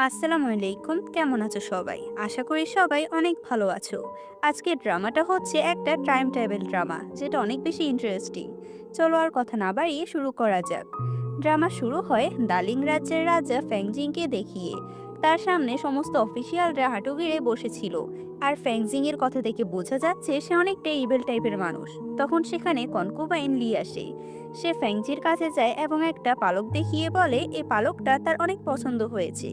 আসসালামু আলাইকুম, কেমন আছো সবাই? আশা করি সবাই অনেক ভালো আছো। আজকের ড্রামাটা হচ্ছে একটা টাইম ট্রাভেল ড্রামা, যেটা অনেক বেশি ইন্টারেস্টিং। চলো আর কথা না বাড়িয়ে শুরু করা যাক। ড্রামা শুরু হয় দালিং রাজ্যের রাজা ফ্যাংজিংকে দেখিয়ে। তার সামনে সমস্ত অফিসিয়ালরা হাঁটু গেড়ে বসেছিল। আর ফ্যাংজিং এর কথা থেকে বোঝা যাচ্ছে সে অনেকটা ইবেল টাইপের মানুষ। তখন সেখানে কনকুবাইন লি আসে। সে ফ্যাংজির কাছে যায় এবং একটা পালক দেখিয়ে বলে এই পালকটা তার অনেক পছন্দ হয়েছে।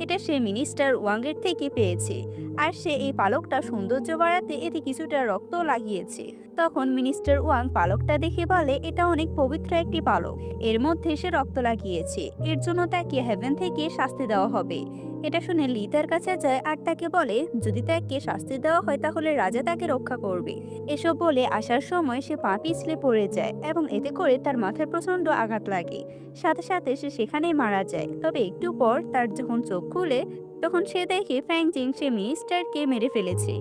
এটা সে মিনিস্টার ওয়াংয়ের থেকে পেয়েছে। আর সে এই পালকটা সৌন্দর্য বাড়াতে এতে কিছুটা রক্ত লাগিয়েছে। তখন মিনিস্টার ওয়াং পালকটা দেখে বলে এটা অনেক পবিত্র একটি পালক। এর মধ্যে সে রক্ত লাগিয়েছে, এর জন্য তাকে হেভেন থেকে শাস্তি দেওয়া হবে। এটা শুনে লি তার কাছে যায় আর তাকে বলে যদি তাকে শাস্তি দেওয়া হয় তাহলে রাজা তাকে রক্ষা করবে। এসব বলে আসার সময় সে পা পিছলে পড়ে যায় এবং এতে করে তার মাথায় প্রচন্ড আঘাত লাগে। সাথে সাথে সে সেখানেই মারা যায়। তবে একটু পর তার যখন চোখ খুলে, তখন সে দেখে ফ্যাংজিং সে মিনিস্টারকে মেরে ফেলেছে।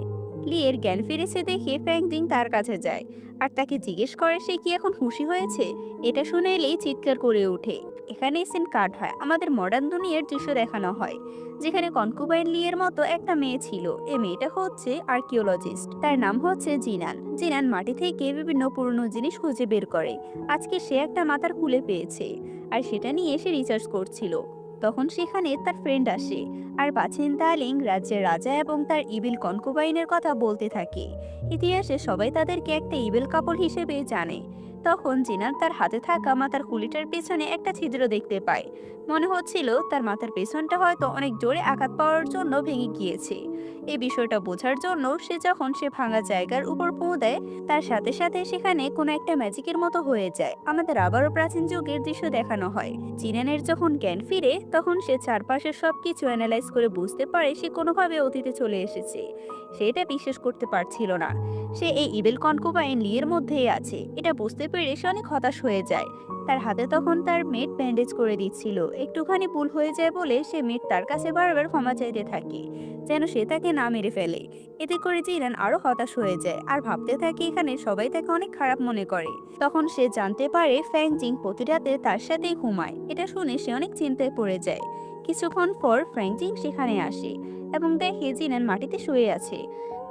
লিয়ের জ্ঞান ফিরেছে দেখে ফ্যাংজিং তার কাছে যায় আর তাকে জিজ্ঞেস করে সে কি এখন খুশি হয়েছে। এটা শুনে লি চিৎকার করে ওঠে। এখানে সিন কাট হয়, আমাদের মডার্ন দুনিয়ার দৃশ্য দেখানো হয়, যেখানে কনকুবাইন লিয়ের মতো একটা মেয়ে ছিল। এই মেয়েটা হচ্ছে আর্কিওলজিস্ট, তার নাম হচ্ছে জিনান। জিনান মাটি থেকে বিভিন্ন পুরনো জিনিস খুঁজে বের করে। আজকে সে একটা মাথার খুলে পেয়েছে আর সেটা নিয়ে সে রিসার্চ করছিল। তখন সেখানে তার ফ্রেন্ড আসে আর বাছেন তালিং রাজ্যের রাজা এবং তার ইবিল কনকুবাইনের কথা বলতে থাকে। ইতিহাসে সবাই তাদেরকে একটা ইবিল কাপড় হিসেবে জানে। তখন জিনান তার হাতে থাকা মাথার খুলিটার পেছনে একটা ছিদ্র দেখতে পায়। মনে হচ্ছিল তার মাথার পেছনটা হয়তো অনেক জোরে আঘাত পাওয়ার জন্য ভেঙে গিয়েছে। এই বিষয়টা বোঝার জন্য সে ভাঙা জায়গার উপর পৌ দেয়, তার সাথে সাথে সেখানে কোনো একটা ম্যাজিকের মতো হয়ে যায়। আমাদের আবারও প্রাচীন যুগের দৃশ্য দেখানো হয়। জিনানের যখন জ্ঞান ফিরে তখন সে চারপাশের সবকিছু অ্যানালাইজ করে বুঝতে পারে সে কোনোভাবে অতীতে চলে এসেছে। সে এটা বিশ্বাস করতে পারছিল না। সে এই ইবেল কনকুবাইন লিয়ের মধ্যেই আছে, এটা বুঝতে পেরে সে অনেক হতাশ হয়ে যায়। তার হাতে তখন তার মেট ব্যান্ডেজ করে দিচ্ছিল। একটুখানি ভুল হয়ে যায় বলে সে মেট তার কাছে বারবার ক্ষমা চাইতে থাকে, যেন সে তাকে না মেরে ফেলে। এতে করে জিনান আরো হতাশ হয়ে যায় আর ভাবতে থাকে এখানে সবাই তাকে অনেক খারাপ মনে করে। তখন সে জানতে পারে ফ্যাংজিং প্রতি রাতে তার সাথেই ঘুমায়। এটা শুনে সে অনেক চিন্তায় পড়ে যায়। কিছুক্ষণ পর ফ্যাংজিং সেখানে আসে এবং দেখে জিনান মাটিতে শুয়ে আছে।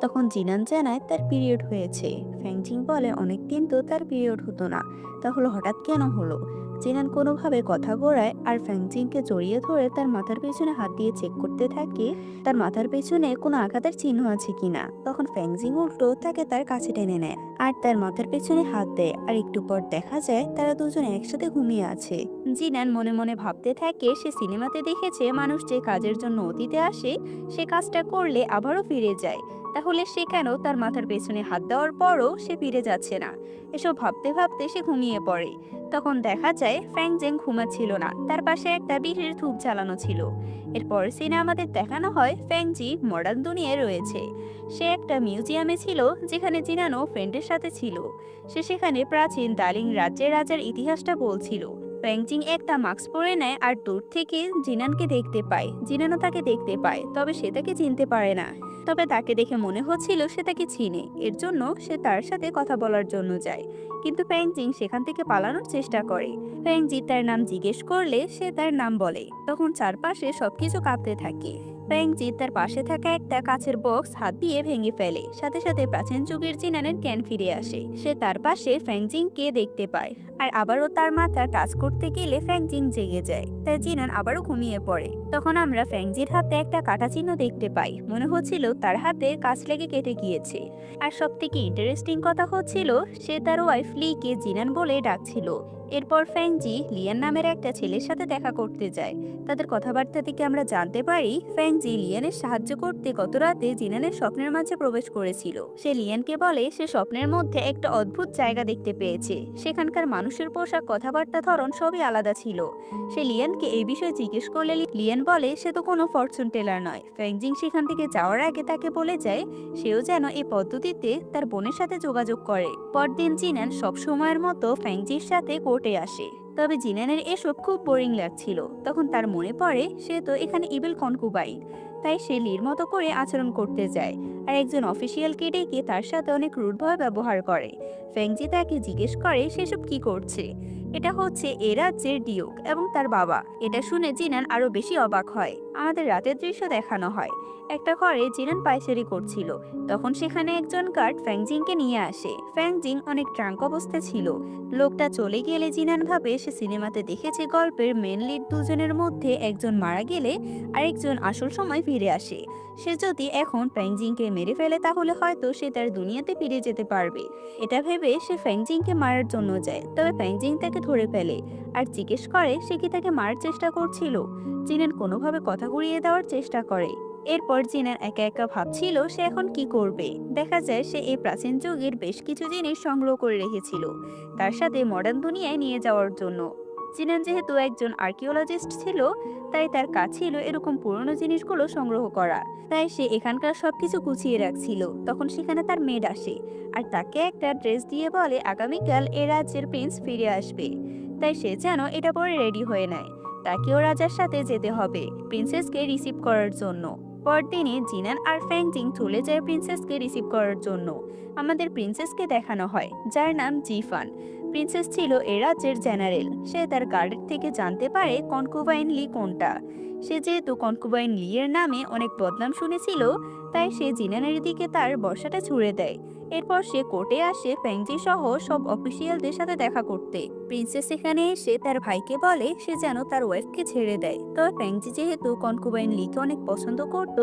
তখন জিনান জানায় তার পিরিয়ড হয়েছে। ফ্যাংজিং বলে অনেকদিন তো তার পিরিয়ড হতো না, তাহলে হঠাৎ কেন হলো? জিনান কোনোভাবে কথা ঘোরায় আর ফ্যাংজিংকে জড়িয়ে ধরে তার মাথার পেছনে হাত দিয়ে চেক করতে থাকে তার মাথার পেছনে কোনো আঘাতের চিহ্ন আছে কিনা। তখন ফ্যাংজিং উল্টো তাকে তার কাছে টেনে নেয় আর তার মাথার পেছনে হাত দেয়। আর একটু পর দেখা যায় তারা দুজন একসাথে ঘুমিয়ে আছে। জিনান মনে মনে ভাবতে থাকে সে সিনেমাতে দেখেছে মানুষ যে কাজের জন্য অতীতে আসে সে কাজটা করলে আবারও ফিরে যায়। তাহলে সে কেন তার মাথার পেছনে হাত দেওয়ার পরও সে ফিরে যাচ্ছে না? এসব ভাবতে ভাবতে সে ঘুমিয়ে পড়ে। তখন দেখা যায় ফ্যাংজেং ঘুমাচ্ছিল না, তার পাশে একটা বিড়ির ধূপ জ্বালানো ছিল। এরপর সিনে আমাদের দেখানো হয় ফ্যাংজি মডার্ন দুনিয়ায় রয়েছে। সে একটা মিউজিয়ামে ছিল যেখানে জিনানো ফ্রেন্ডের সাথে ছিল। সে সেখানে প্রাচীন দালিং রাজ্যের রাজার ইতিহাসটা বলছিল। ফ্যাংজিং একটা মাস্ক পরে নেয় আর দূর থেকে জিনানকে দেখতে পায়। জিনানও তাকে দেখতে পায়, তবে সে তাকে চিনতে পারে না। তবে তাকে দেখে মনে হচ্ছিল সে তাকে চিনে, এর জন্য সে তার সাথে কথা বলার জন্য যায়। কিন্তু ফ্যাংজিং সেখান থেকে পালানোর চেষ্টা করে। ফ্যাংজি তার নাম জিজ্ঞেস করলে সে তার নাম বলে। তখন চারপাশে সবকিছু কাঁপতে থাকে। ফ্যাংজি তার পাশে থাকা একটা কাচের বক্স হাত দিয়ে ভেঙে ফেলে। সাথে সাথে প্রাচীন যুগের জিনানের জ্ঞান ফিরে আসে। সে তার পাশে ফ্যাংজিংকে দেখতে পায় আর আবারও তার মাথা টাচ করতে গেলে ফ্যাংজিং জেগে যায়। তাই জিনান আবারও ঘুমিয়ে পড়ে। তখন আমরা ফ্যাংজির হাতে একটা কাটা চিহ্ন দেখতে পাই, মনে হচ্ছিল তার হাতে কাঁচ লেগে কেটে গিয়েছে। আর সব থেকে ইন্টারেস্টিং কথা হচ্ছিল সে তার ওয়াইফ লিকে জিনান বলে ডাকছিল। এরপর ফ্যাংজি লিয়ান নামের একটা ছেলের সাথে দেখা করতে যায়। তাদের কথাবার্তা থেকে আমরা জানতে পারি ফ্যাংজি লিয়ানের সাহায্য করতে গত রাতে জিনানের স্বপ্নের মাঝে প্রবেশ করেছিল। সে লিয়ানকে বলে সে স্বপ্নের মধ্যে একটা অদ্ভুত জায়গা দেখতে পেয়েছে, সেখানকার মানুষের পোশাক, কথাবার্তা ধরন সবই আলাদা ছিল। সে লিয়ানকে এই বিষয়ে জিজ্ঞেস করলে লিয়ান বলে সে তো কোনো ফরচুন টেলার নয়। ফ্যাংজিং সেখান থেকে যাওয়ার আগে তাকে বলে যায় সেও যেন এই পদ্ধতিতে তার বোনের সাথে যোগাযোগ করে। পরদিন জিনান সব সময়ের মতো ফ্যাংজির সাথে কোর্টে আসে। তবে জিনানের এসব খুব বোরিং লাগছিল। তখন তার মনে পড়ে সে তো এখানে ইবেল কনকুবাইন, তাই সে লির মতো করে আচরণ করতে যায় আর একজন অফিসিয়ালকে ডেকে তার সাথে অনেক রুডভাবে ব্যবহার করে। ফ্যাংজি তাকে জিজ্ঞেস করে সেসব কি করছে। এটা হচ্ছে এ রাজ্যের ডিউক এবং তার বাবা। এটা শুনে জিনান আরো বেশি অবাক হয়। আমাদের রাতের দৃশ্য দেখানো হয়। একটা ঘরে জিনান পায়চারি করছিল। তখন সেখানে একজন গার্ড ফ্যাংজিংকে নিয়ে আসে। ফ্যাংজিং অনেক ট্রাঙ্ক অবস্থায় ছিল। লোকটা চলে গেলে জিনান ভাবে সে সিনেমাতে দেখেছে গল্পের মেন লিড দুজনের মধ্যে একজন মারা গেলে আরেকজন আসল সময় ফিরে আসে। সে যদি এখন ফ্যাংজিংকে মেরে ফেলে তাহলে হয়তো সে তার দুনিয়াতে ফিরে যেতে পারবে। এটা ভেবে সে ফ্যাংজিংকে মারার জন্য যায়, তবে ফ্যাংজিং তাকে ধরে ফেলে আর জিজ্ঞেস করে সে কি তাকে মারার চেষ্টা করছিল। জিনান কোনোভাবে কথা ঘুরিয়ে দেওয়ার চেষ্টা করে। এরপর জিনান একা একা ভাবছিল সে এখন কি করবে। দেখা যায় সে এই প্রাচীন যুগের বেশ কিছু জিনিস সংগ্রহ করে রেখেছিল তার সাথে মডার্ন দুনিয়ায় নিয়ে যাওয়ার জন্য। জিনান যেহেতু একজন আর্কিওলজিস্ট ছিল, তাই তার কাজ ছিল এরকম পুরনো জিনিসগুলো সংগ্রহ করা। তাই সে এখানকার সবকিছু গুছিয়ে রাখছিল। তখন সেখানে তার মেড আসে আর তাকে একটা ড্রেস দিয়ে বলে আগামীকাল এ রাজ্যের প্রিন্স ফিরে আসবে, তাই সে যেন এটা পরে রেডি হয়ে নেয়। তাকেও রাজার সাথে যেতে হবে প্রিন্সেসকে রিসিভ করার জন্য। পরদিনে জিনান আর ফ্যাংজিং চলে যায় প্রিন্সেসকে রিসিভ করার জন্য। আমাদের প্রিন্সেসকে দেখানো হয় যার নাম জিফান। প্রিন্সেস ছিল এ রাজ্যের জেনারেল। সে তার গার্ডের থেকে জানতে পারে কনকুবাইন লি কোনটা। সে যেহেতু কনকুবাইন লি এর নামে অনেক বদনাম শুনেছিল, তাই সে জিনানের দিকে তার বর্ষাটা ছুড়ে দেয়। এরপর সে কোর্টে আসে ফ্যাংজি সহ সব অফিসিয়ালদের সাথে দেখা করতে। প্রিন্সেস এখানে এসে তার ভাইকে বলে সে যেন তার ওয়াইফকে ছেড়ে দেয়। তবে ফ্যাংজি যেহেতু কনকুবাইন লিকে অনেক পছন্দ করত,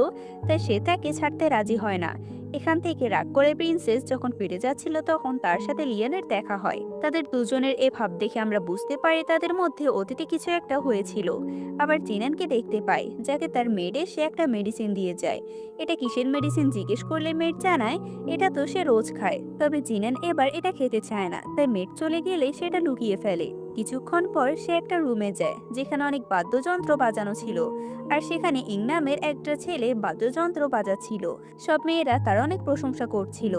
তাই সে তাকে ছাড়তে রাজি হয় না। এখান থেকে রাগ করে প্রিন্সেস যখন ফিরে যাচ্ছিল তখন তার সাথে লিয়ানের দেখা হয়। তাদের দুজনের এ ভাব দেখে আমরা বুঝতে পারি তাদের মধ্যে অতীতে কিছু একটা হয়েছিল। আবার জিনানকে দেখতে পাই যাকে তার মেড এসে একটা মেডিসিন দিয়ে যায়। এটা কিসের মেডিসিন জিজ্ঞেস করলে মেড জানায় এটা তো সে রোজ খায়। তবে জিনান এবার এটা খেতে চায় না, তাই মেড চলে গেলে সেটা লুকিয়ে ফেলে। কিছুক্ষণ পর সে একটা রুমে যায় যেখানে অনেক বাদ্যযন্ত্র বাজানো ছিল, আর সেখানে ইং নামের একটা ছেলে বাদ্যযন্ত্র বাজাচ্ছিল। সব মেয়েরা তার অনেক প্রশংসা করছিল।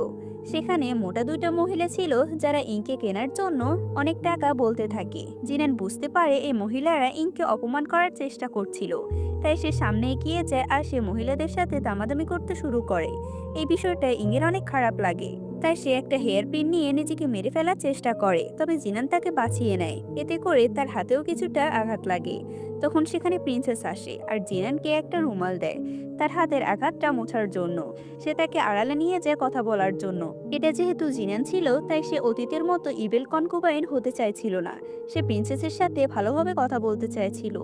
সেখানে মোটা দুইটা মহিলা ছিল যারা ইংকে কেনার জন্য অনেক টাকা বলতে থাকে। জিনান বুঝতে পারে এই মহিলারা ইংকে অপমান করার চেষ্টা করছিল, তাই সে সামনে এগিয়ে যায় আর সে মহিলাদের সাথে দামাদামি করতে শুরু করে। এই বিষয়টা ইংয়ের অনেক খারাপ লাগে, তাই সে একটা হেয়ার পিন নিয়ে নিজেকে মেরে ফেলার চেষ্টা করে। তবে জিনান তাকে বাঁচিয়ে নেয়, এতে করে তার হাতেও কিছুটা আঘাত লাগে। তখন সেখানে প্রিন্সেস আসে আর জিনানকে একটা রুমাল দেয় তার হাতের আঘাতটা মোছার জন্য। সে তাকে আড়ালে নিয়ে যায় কথা বলার জন্য। এটা যেহেতু জিনান ছিল, তাই সে অতীতের মতো ইবেল কনকুবাইন হতে চাইছিল না। সে প্রিন্সেসের সাথে ভালোভাবে কথা বলতে চাইছিল।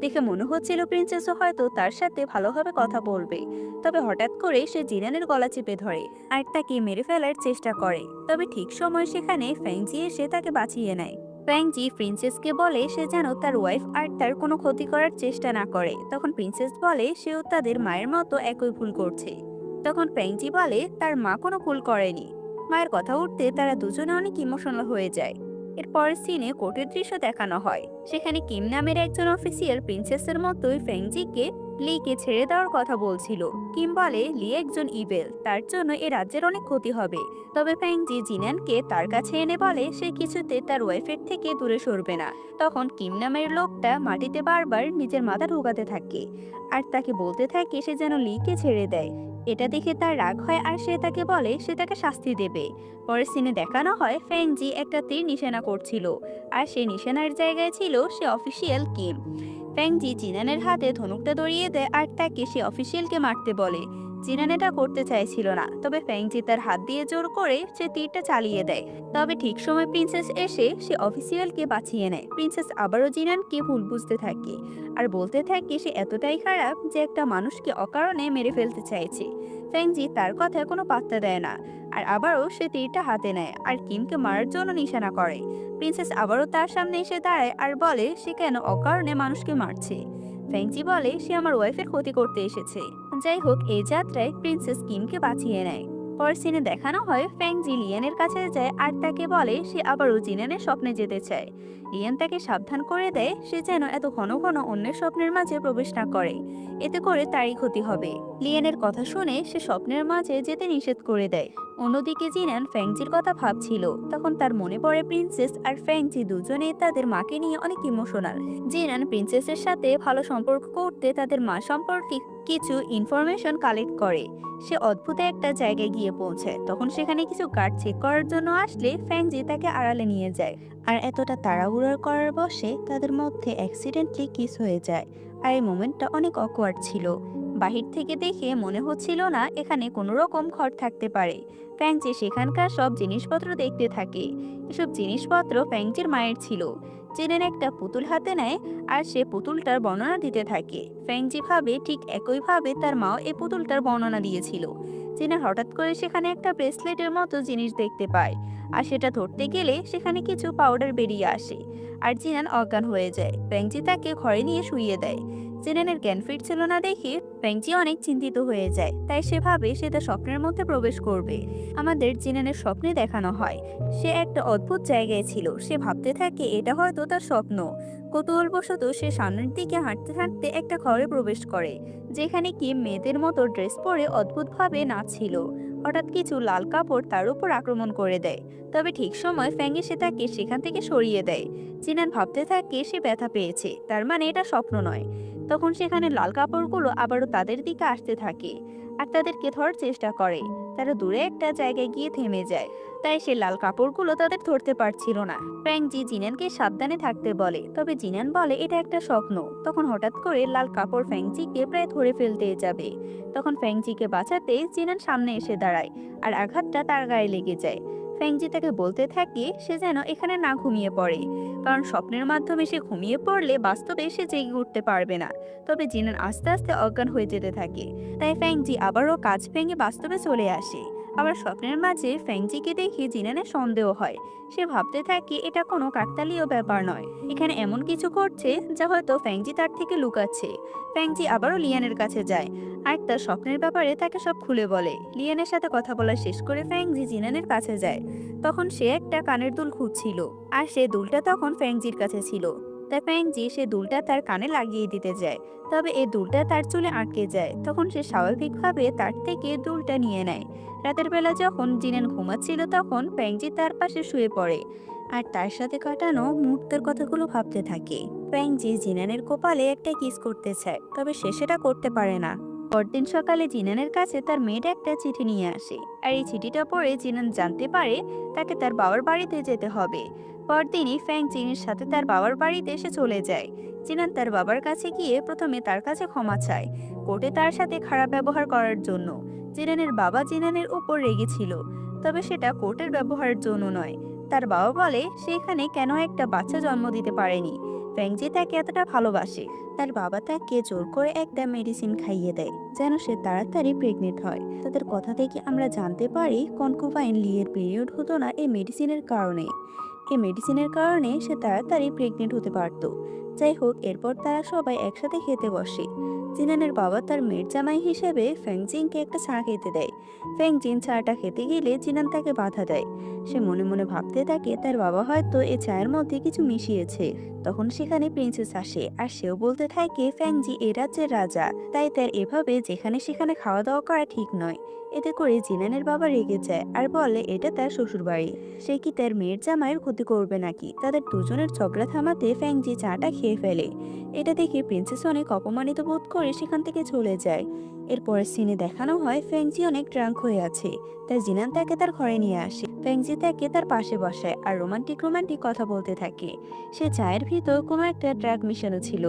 দেখে মনে হচ্ছিল প্রিন্সেসও হয়তো তার সাথে ভালোভাবে কথা বলবে। তবে হঠাৎ করে সে জিনানের গলা চেপে ধরে আর তাকে মেরে ফেলার চেষ্টা করে। তবে ঠিক সময় সেখানে ফ্যাংজি এসে তাকে বাঁচিয়ে নেয়। ফ্যাংজি প্রিন্সেসকে বলে সে যেন তার ওয়াইফ আর তার কোনো ক্ষতি করার চেষ্টা না করে। তখন প্রিন্সেস বলে সেও তাদের মায়ের মতো একই ভুল করছে। তখন ফ্যাংজি বলে তার মা কোনো ভুল করেনি। মায়ের কথা উঠতে তারা দুজনে অনেক ইমোশনাল হয়ে যায়। এরপরের সিনে কোর্টের দৃশ্য দেখানো হয়। সেখানে কিম নামের একজন অফিসিয়াল প্রিন্সেসের মতোই ফ্যাংজিকে লিকে ছেড়ে দেওয়ার কথা বলছিল। কিম বলে লি একজন ইবেল, তার জন্য এ রাজ্যের অনেক ক্ষতি হবে। তবে ফ্যাংজি জিনানকে তার কাছে এনে বলে সে কিছুতে তার ওয়াইফের থেকে দূরে সরবে না। তখন কিম নামের লোকটা মাটিতে বারবার নিজের মাথা ঢোকাতে থাকে আর তাকে বলতে থাকে সে যেন লিকে ছেড়ে দেয়। এটা দেখে তার রাগ হয় আর সে তাকে বলে সে তাকে শাস্তি দেবে। পরের সিনে দেখানো হয় ফ্যাংজি একটা তীর নিশানা করছিল আর সে নিশানার জায়গায় ছিল সে অফিসিয়াল কিম। ফ্যাংজি জিনানের হাতে ধনুকটা ধরিয়ে দেয় আর তাকে সে অফিসিয়ালকে মারতে বলে। জিনান এটা করতে চাইছিল না, তবে ফ্যাংজি তার হাত দিয়ে জোর করে সে তীরটা চালিয়ে দেয়। তবে ঠিক সময় প্রিন্সেস এসে সে অফিসিয়ালকে বাঁচিয়ে নেয়। প্রিন্সেস আবারও জিনানকে ভুল বুঝতে থাকে আর বলতে থাকে সে এতটাই খারাপ যে একটা মানুষকে অকারণে মেরে ফেলতে চাইছে। ফ্যাংজি তার কথায় কোনো পাত্তা দেয় না আর আবারও সে তীরটা হাতে নেয় আর কিমকে মারার জন্য নিশানা করে। প্রিন্সেস আবারও তার সামনে এসে দাঁড়ায় আর বলে সে কেন অকারণে মানুষকে মারছে। ফ্যাংজি বলে সে আমার ওয়াইফের ক্ষতি করতে এসেছে। যাই হোক, এই যাত্রায় প্রিন্সেস কিমকে বাঁচিয়ে নেয়। পরের সিনে দেখানো হয় ফ্যাংজি লিয়ানের কাছে যায় আর তাকে বলে সে আবারও জিনানের স্বপ্নে যেতে চায়। লিয়ান তাকে সাবধান করে দেয় সে যেন এত ঘন ঘন অন্যের স্বপ্নের মাঝে প্রবেশ না করে, এতে করে তারই ক্ষতি হবে। লিয়ানের কথা শুনে সে স্বপ্নের মাঝে যেতে নিষেধ করে দেয়। অন্যদিকে জিনান ফ্যাংজির কথা ভাবছিল, তখন তার মনে পড়ে প্রিন্সেস আর ফ্যাংজি দুজনে তাদের মাকে নিয়ে অনেক ইমোশনাল। জিনান প্রিন্সেসের সাথে ভালো সম্পর্ক করতে তাদের মা সম্পর্কে কিছু ইনফরমেশন কালেক্ট করে। সে অদ্ভুত একটা জায়গায় গিয়ে পৌঁছায়। তখন সেখানে কিছু গার্ড চেক করার জন্য আসলে ফ্যাংজি তাকে আড়ালে নিয়ে যায় আর এতটা তাড়াহুড়ো করার বশে তাদের মধ্যে অ্যাক্সিডেন্টলি কিস হয়ে যায়। আর এই মোমেন্টটা অনেক অকওয়ার্ড ছিল। বাহির থেকে দেখে মনে হচ্ছিল না এখানে কোনো রকম ঘর থাকতে পারে। ফ্যাংচি সেখানকার সব জিনিসপত্র দেখতে থাকে। এসব জিনিসপত্র ফ্যাংচির মায়ের ছিল। জেনেন একটা পুতুল হাতে নেয় আর সে পুতুলটার বর্ণনা দিতে থাকে। ফ্যাংচি ভাবে ঠিক একইভাবে তার মাও এই পুতুলটার বর্ণনা দিয়েছিল। জেনে হঠাৎ করে সেখানে একটা ব্রেসলেটের মতো জিনিস দেখতে পায়। আর সেটা ধরতে গেলে সেখানে কিছু পাউডার বেরিয়ে আসে। আর জিনান অজ্ঞান হয়ে যায়। ফ্যাংচি তাকে ঘরে নিয়ে শুইয়ে দেয়। জিনানের জ্ঞান ফিরছিল না দেখে ফ্যাংচি অনেক চিন্তিত হয়ে যায়। তাই সে ভাবে সে তার স্বপ্নের মধ্যে প্রবেশ করবে। আমাদের জিনানের স্বপ্নে দেখানো হয় সে একটা অদ্ভুত জায়গায় ছিল। সে ভাবতে থাকে এটা হয়তো তার স্বপ্ন। কৌতূহলবশত সে সামনের দিকে হাঁটতে হাঁটতে একটা ঘরে প্রবেশ করে, যেখানে কি মেয়েদের মতো ড্রেস পরে অদ্ভুতভাবে নাচছিল। হঠাৎ কিছু লাল কাপড় তার উপর আক্রমণ করে দেয়। তবে ঠিক সময় ফ্যাং এসে তাকে সেখান থেকে সরিয়ে দেয়। জিনান ভাবতে থাকে সে ব্যথা পেয়েছে, তার মানে এটা স্বপ্ন নয়। তখন সেখানে লাল কাপড়গুলো আবারও তাদের দিকে আসতে থাকে আর তাদেরকে ধরার চেষ্টা করে। তারা দূরে একটা জায়গায় গিয়ে থেমে যায়। তাই সে লাল কাপড়গুলো তাদের ধরতে পারছিল না। ফ্র্যাঙ্ক জিনানকে সাবধানে থাকতে বলে, তবে জিনান বলে এটা একটা স্বপ্ন। তখন হঠাৎ করে লাল কাপড় ফ্যাংচিকে প্রায় ধরে ফেলতে যাবে। তখন ফ্যাংচিকে বাঁচাতে জিনান সামনে এসে দাঁড়ায় আর আঘাতটা তার গায়ে লেগে যায়। ফ্যাংচি তাকে বলতে থাকে সে যেন এখানে না ঘুমিয়ে পড়ে, কারণ স্বপ্নের মাধ্যমে সে ঘুমিয়ে পড়লে বাস্তবে সে জেগে উঠতে পারবে না। তবে জিনান আস্তে আস্তে অজ্ঞান হয়ে যেতে থাকে। তাই ফ্যাংচি আবারও কাজ ভেঙে বাস্তবে চলে আসে। আবার স্বপ্নের মাঝে ফ্যাংচিকে দেখে জিনানের সন্দেহ হয়। সে ভাবতে থাকে এটা কোনো কাকতালীয় ব্যাপার নয়, এখানে এমন কিছু করছে যা হয়তো ফ্যাংচি তার থেকে লুকাচ্ছে। ফ্যাংচি আবারও লিয়ানের কাছে যায় আর তার স্বপ্নের ব্যাপারে তাকে সব খুলে বলে। লিয়ানের সাথে কথা বলা শেষ করে ফ্যাংচি জিনানের কাছে যায়। তখন সে একটা কানের দুল খুঁজছিল আর সে দুলটা তখন ফ্যাংচির কাছে ছিল। তাই ফ্যাংচি সে দুলটা তার কানে লাগিয়ে দিতে যায়। তবে এই দুলটা তার চুলে আটকে যায়। তখন সে স্বাভাবিকভাবে তার থেকে দুলটা নিয়ে নেয়। রাতের বেলা যখন জিনান ঘুমাচ্ছিল তখন ফ্যাংচি তার পাশে শুয়ে পড়ে আর তার সাথে কাটানো মুহূর্তের কথাগুলো ভাবতে থাকে। ফ্যাংচি জিনানের কপালে একটা কিস করতে চায়, তবে সে সেটা করতে পারে না। পরদিন সকালে জিনানের কাছে তার মেয়েটা একটা চিঠি নিয়ে আসে আর এই চিঠিটা পড়ে জিনান জানতে পারে তাকে তার বাবার বাড়িতে যেতে হবে। পরদিনই ফ্যাং জিনের সাথে তার বাবার বাড়িতে এসে চলে যায়। জিনান তার বাবার কাছে গিয়ে প্রথমে তার কাছে ক্ষমা চায় কোর্টে তার সাথে খারাপ ব্যবহার করার জন্য। জিনানের বাবা জিনানের উপর রেগেছিল, তবে সেটা কোর্টের ব্যবহারের জন্য নয়। তার বাবা বলে সে এখানে কেন একটা বাচ্চা জন্ম দিতে পারেনি। ফ্যাংজি তাকে এতটা ভালোবাসে। তার বাবা তাকে জোর করে একটা মেডিসিন খাইয়ে দেয় যেন সে তাড়াতাড়ি প্রেগনেন্ট হয়। তাদের কথা থেকে আমরা জানতে পারি কনকুবাইন লিয়ের পিরিয়ড হতো না এই মেডিসিনের কারণে। এই মেডিসিনের কারণে সে তাড়াতাড়ি প্রেগনেন্ট হতে পারত। যাই হোক, এরপর তারা সবাই একসাথে খেতে বসে। জিনানের বাবা তার মেয়ের জামাই হিসেবে ফ্যাংজিনকে একটা চা খেতে দেয়। ফ্যাংজিন চাটা খেতে গেলে জিনান তাকে বাধা দেয়। সে মনে মনে ভাবতে থাকে তার বাবা হয়তো এই চায়ের মধ্যে কিছু মিশিয়েছে। তখন সেখানে প্রিন্সেস আসে আর সেও বলতে থাকে ফ্যাংজি এ রাজ্যের রাজা, তাই তার এভাবে যেখানে সেখানে খাওয়া দাওয়া করা ঠিক নয়। এতে করে জিনানের বাবা রেগে যায় আর বলে এটা তার শ্বশুরবাড়ি, সে কি তার মেয়ের জামাইয়ের ক্ষতি করবে নাকি। তাদের দুজনের ঝগড়া থামাতে ফ্যাংজি চাটা খেয়ে ফেলে। এটা দেখে প্রিন্সেস অনেক অপমানিত বোধ করে সেখান থেকে চলে যায়। এরপরের সিনে দেখানো হয় ফ্যাংজি অনেক ড্রাঙ্ক হয়ে আছে, তাই জিনান তাকে তার ঘরে নিয়ে আসে। ফ্যাংজি তাকে তার পাশে বসায় আর রোমান্টিক রোমান্টিক কথা বলতে থাকে। সে চায়ের ভিতর কোনো একটা ড্রাগ মিশানো ছিল,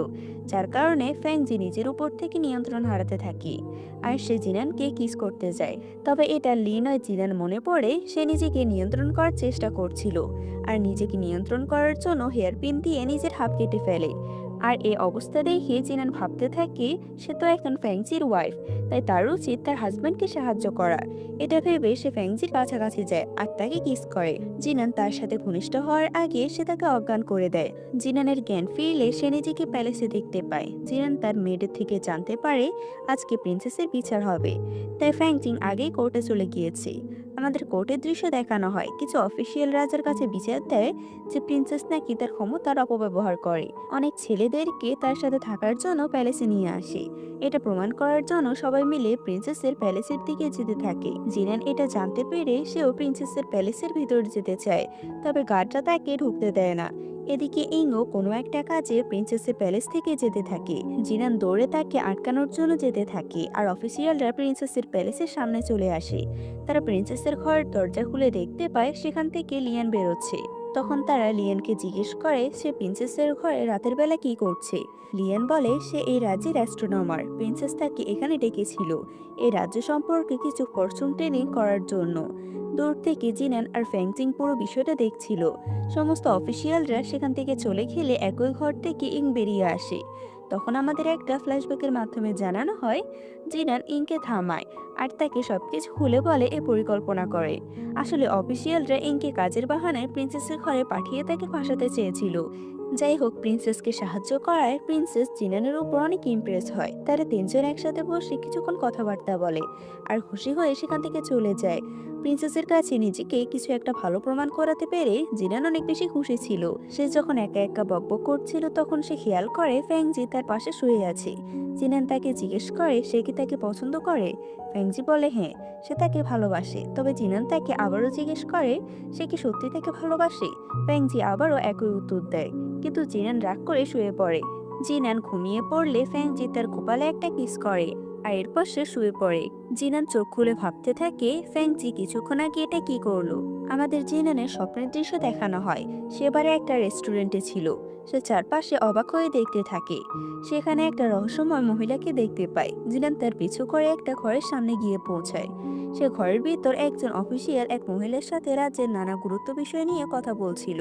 যার কারণে ফ্যাংজি নিজের উপর থেকে নিয়ন্ত্রণ হারাতে থাকে আর সে জিনানকে কিস করতে যায়। তবে এটা লি নয়, জিনান মনে পড়ে সে নিজেকে নিয়ন্ত্রণ করার চেষ্টা করছিল আর নিজেকে নিয়ন্ত্রণ করার জন্য হেয়ারপিন দিয়ে নিজের হাত কেটে ফেলে। আর এই অবস্থা দেখে জিনান ভাবতে থাকে সে তো এখন ফ্যাংচির ওয়াইফ, তাই তার উচিত তার হাজব্যান্ডকে সাহায্য করা। এটা ভেবে সে ফ্যাংচির কাছাকাছি যায় আর তাকে কিস করে। জিনান তার সাথে ঘনিষ্ঠ হওয়ার আগে সে তাকে অজ্ঞান করে দেয়। জিনানের জ্ঞান ফিরলে সে নিজেকে প্যালেসে দেখতে পায়। জিনান তার মেয়েদের থেকে জানতে পারে আজকে প্রিন্সেসের বিচার হবে, তাই ফ্যাংচিং আগেই কোর্টে চলে গিয়েছে। আমাদের কোর্টের দৃশ্য দেখানো হয় কিছু অফিসিয়াল রাজার কাছে বিচার দেয় যে প্রিন্সেস নাকি তার ক্ষমতার অপব্যবহার করে, অনেক ছেলেদেরকে তার সাথে থাকার জন্য প্যালেসে নিয়ে আসে। এটা প্রমাণ করার জন্য সবাই মিলে প্রিন্সেসের প্যালেসের দিকে যেতে থাকে। জিনান এটা জানতে পেরে সেও প্রিন্সেসের প্যালেসের ভিতর যেতে চায়, তবে গার্ডরা তাকে ঢুকতে দেয় না। এদিকে ইংও কোনো একটা কাজে প্রিন্সেসের প্যালেস থেকে যেতে থাকে। জিনান দৌড়ে তাকে আটকানোর জন্য যেতে থাকে আর অফিসিয়ালরা প্রিন্সেসের প্যালেসের সামনে চলে আসে। তারা প্রিন্সেসের ঘরের দরজা খুলে দেখতে পায় সেখান থেকে লিয়ান বেরোচ্ছে। তখন তারা লিয়েনকে জিজ্ঞেস করে সে প্রিন্সেসের ঘরে রাতের বেলা কি করছে। লিয়েন বলে সে এই রাজ্যের অ্যাস্ট্রোনমার, প্রিন্সেস তাকে এখানে ডেকেছিল এই রাজ্য সম্পর্কে কিছু ফরচুন টেলিং করার জন্য। দূর থেকে জিনান আর ফ্যাংজিং পুরো বিষয়টা দেখছিল। সমস্ত অফিসিয়ালরা সেখান থেকে চলে গেলে একই ঘর থেকে ইং বেরিয়ে আসে। তখন আমাদের একটা ফ্ল্যাশব্যাকের মাধ্যমে জানানো হয় জিনান ইংকে থামায় আর তাকে সবকিছু খুলে বলে এ পরিকল্পনা করে। আসলে অফিসিয়ালরা ইংকে কাজের বাহানায় প্রিন্সেসের ঘরে পাঠিয়ে তাকে ফাঁসাতে চেয়েছিল। যাই হোক, প্রিন্সেসকে সাহায্য করায় প্রিন্সেস জিনানের উপর অনেক ইমপ্রেস হয়। তারা তিনজন একসাথে বসে কিছুক্ষণ কথাবার্তা বলে আর খুশি হয়ে সেখান থেকে চলে যায়। প্রিন্সেসের কাছে নিজেকে কিছু একটা ভালো প্রমাণ করাতে পেরে জিনান অনেক বেশি খুশি ছিল। সে যখন একা একা বকবক করছিল তখন সে খেয়াল করে ফ্যাংজি তার পাশে শুয়ে আছে। জিনান তাকে জিজ্ঞেস করে সে কি তাকে পছন্দ করে। ফ্যাংজি বলে হ্যাঁ, সে তাকে ভালোবাসে। তবে জিনান তাকে আবারও জিজ্ঞেস করে সে কি সত্যি তাকে ভালোবাসে। ফ্যাংজি আবারও একই উত্তর দেয়, কিন্তু জিনান রাগ করে শুয়ে পড়ে। জিনান ঘুমিয়ে পড়লে ফ্যাংজি তার কপালে একটা কিস করে আর এরপর সে শুয়ে পড়ে। জিনান চোখ খুলে ভাবতে থাকে ফ্যাংজি কিছুক্ষণ আগে এটা কি করলো। আমাদের জিনানের স্বপ্নের দৃশ্য দেখানো হয়। সে এবারে একটা রেস্টুরেন্টে ছিল। সে চারপাশে অবাক হয়ে দেখতে থাকে। সেখানে একটা রহস্যময় মহিলাকে দেখতে পায়। জিনান তার পিছু করে একটা ঘরের সামনে গিয়ে পৌঁছায়। সে ঘরের ভিতর একজন অফিসিয়াল এক মহিলার সাথে রাজ্যের নানা গুরুত্ব বিষয় নিয়ে কথা বলছিল।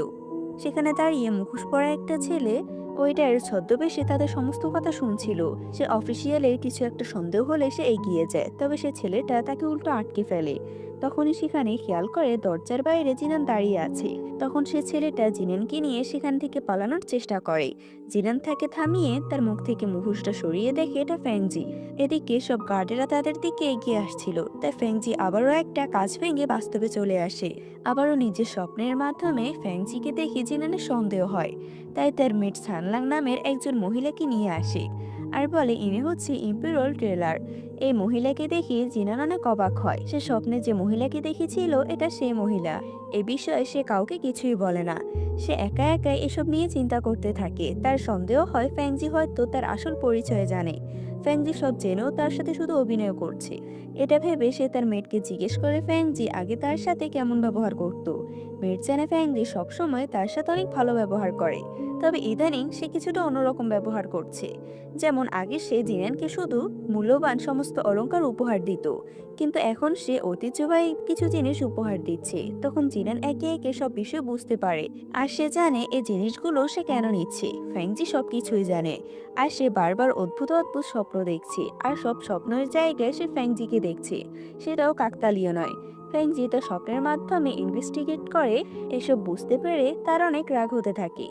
সেখানে দাঁড়িয়ে মুখোশ পরা একটা ছেলে ওয়েটার ছদ্মবেশে তাদের সমস্ত কথা শুনছিল। সে অফিসিয়ালের কিছু একটা সন্দেহ হলে সে এগিয়ে যায়, তবে সে ছেলেটা তাকে উল্টো আটকে ফেলে। তখনই সেখানে খেয়াল করে দরজার বাইরে জিনান দাঁড়িয়ে আছে। তখন সে ছেলেটা জিনানকে নিয়ে সেখান থেকে পালানোর চেষ্টা করে। জিনান তাকে থামিয়ে তার মুখ থেকে মুখোশটা সরিয়ে দেখে এটা ফ্যাংজি। এদিকে সব গার্ডেরা তাদের দিকে এগিয়ে আসছিল, তাই ফ্যাংজি আবারও একটা কাজ ভেঙে বাস্তবে চলে আসে। আবারও নিজের স্বপ্নের মাধ্যমে ফ্যাংজিকে দেখে জিনানের সন্দেহ হয়। তাই তার মেট সানলাং নামের একজন মহিলাকে নিয়ে আসে আর বলে ইনি হচ্ছে ইম্পেরিয়াল ট্রেলার। এই মহিলাকে দেখে জিনান অনেক অবাক হয়। সে স্বপ্নে যে মহিলাকে দেখেছিল এটা সেই মহিলা। এ বিষয়ে সে কাউকে কিছুই বলে না। সে একা একাই এসব নিয়ে চিন্তা করতে থাকে। তার সন্দেহ হয় ফ্যাংজি হয়তো তার আসল পরিচয় জানে। ফ্যাংজি সব জেনেও তার সাথে শুধু অভিনয় করছে। এটা ভেবে সে তার মেটকে জিজ্ঞেস করে ফ্যাংজি আগে তার সাথে কেমন ব্যবহার করত। মেট জানে ফ্যাংজি সবসময় তার সাথে অনেক ভালো ব্যবহার করে, তবে ইদানিং সে কিছুটা অন্যরকম ব্যবহার করছে। যেমন আগে সে জিনানকে শুধু মূল্যবান সমস্ত অলংকার উপহার দিত, কিন্তু এখন সে ঐতিহ্যবাহী কিছু জিনিস উপহার দিচ্ছে। তখন জিনান একে একে সব বিষয় বুঝতে পারে আর সে জানে এই জিনিসগুলো সে কেন নিচ্ছে। ফ্যাংজি সবকিছুই জানে আর সে বারবার অদ্ভুত অদ্ভুত স্বপ্ন দেখছে আর সব স্বপ্নের জায়গায় সে ফ্যাংজিকে দেখছে। সেটাও কাকতালীয় নয়। ফ্যাংজি তার স্বপ্নের মাধ্যমে ইনভেস্টিগেট করে। এসব বুঝতে পেরে তার অনেক রাগ হতে থাকে।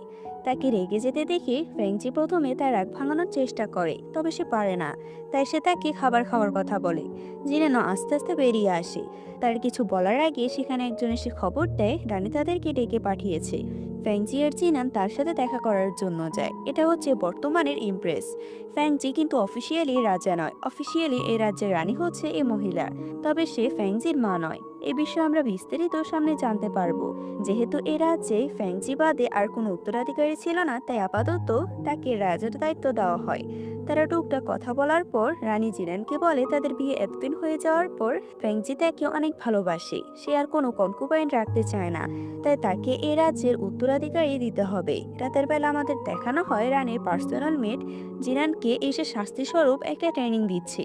তাকে রেগে যেতে দেখে ফ্যাংজি প্রথমে তার রাগ ভাঙানোর চেষ্টা করে, তবে সে পারে না। তাই সে তাকে খাবার খাওয়ার কথা বলে। জিনানো আস্তে আস্তে বেরিয়ে আসে। তার কিছু বলার আগে সেখানে একজন এসে খবর দেয় রানী তাদেরকে ডেকে পাঠিয়েছে। ফ্যাংজি আর জিনান তার সাথে দেখা করার জন্য যায়। এটা হচ্ছে বর্তমানের ইমপ্রেস। ফ্যাংজি কিন্তু অফিসিয়ালি রাজা নয়, অফিসিয়ালি এই রাজ্যের রানী হচ্ছে এই মহিলা। তবে সে ফ্যাংজির মা নয়। এ বিষয়ে আমরা বিস্তারিত সামনে জানতে পারবো। যেহেতু এ রাজ্যে ফ্যাংজি বাদে আর কোনো উত্তরাধিকারী ছিল না, তাই আপাতত তাকে রাজার দায়িত্ব দেওয়া হয়। তারা টুকটাক কথা বলার পর রানী জিনানকে বলে তাদের বিয়ে এতদিন হয়ে যাওয়ার পর ফ্যাংজি তাকে অনেক ভালোবাসে। সে আর কোনো কনকুবাইন রাখতে চায় না, তাই তাকে এ রাজ্যের উত্তরাধিকারী দিতে হবে। রাতের বেলা আমাদের দেখানো হয় রানীর পার্সোনাল মেড জিনানকে এসে শাস্তি স্বরূপ একটা ট্রেনিং দিচ্ছে।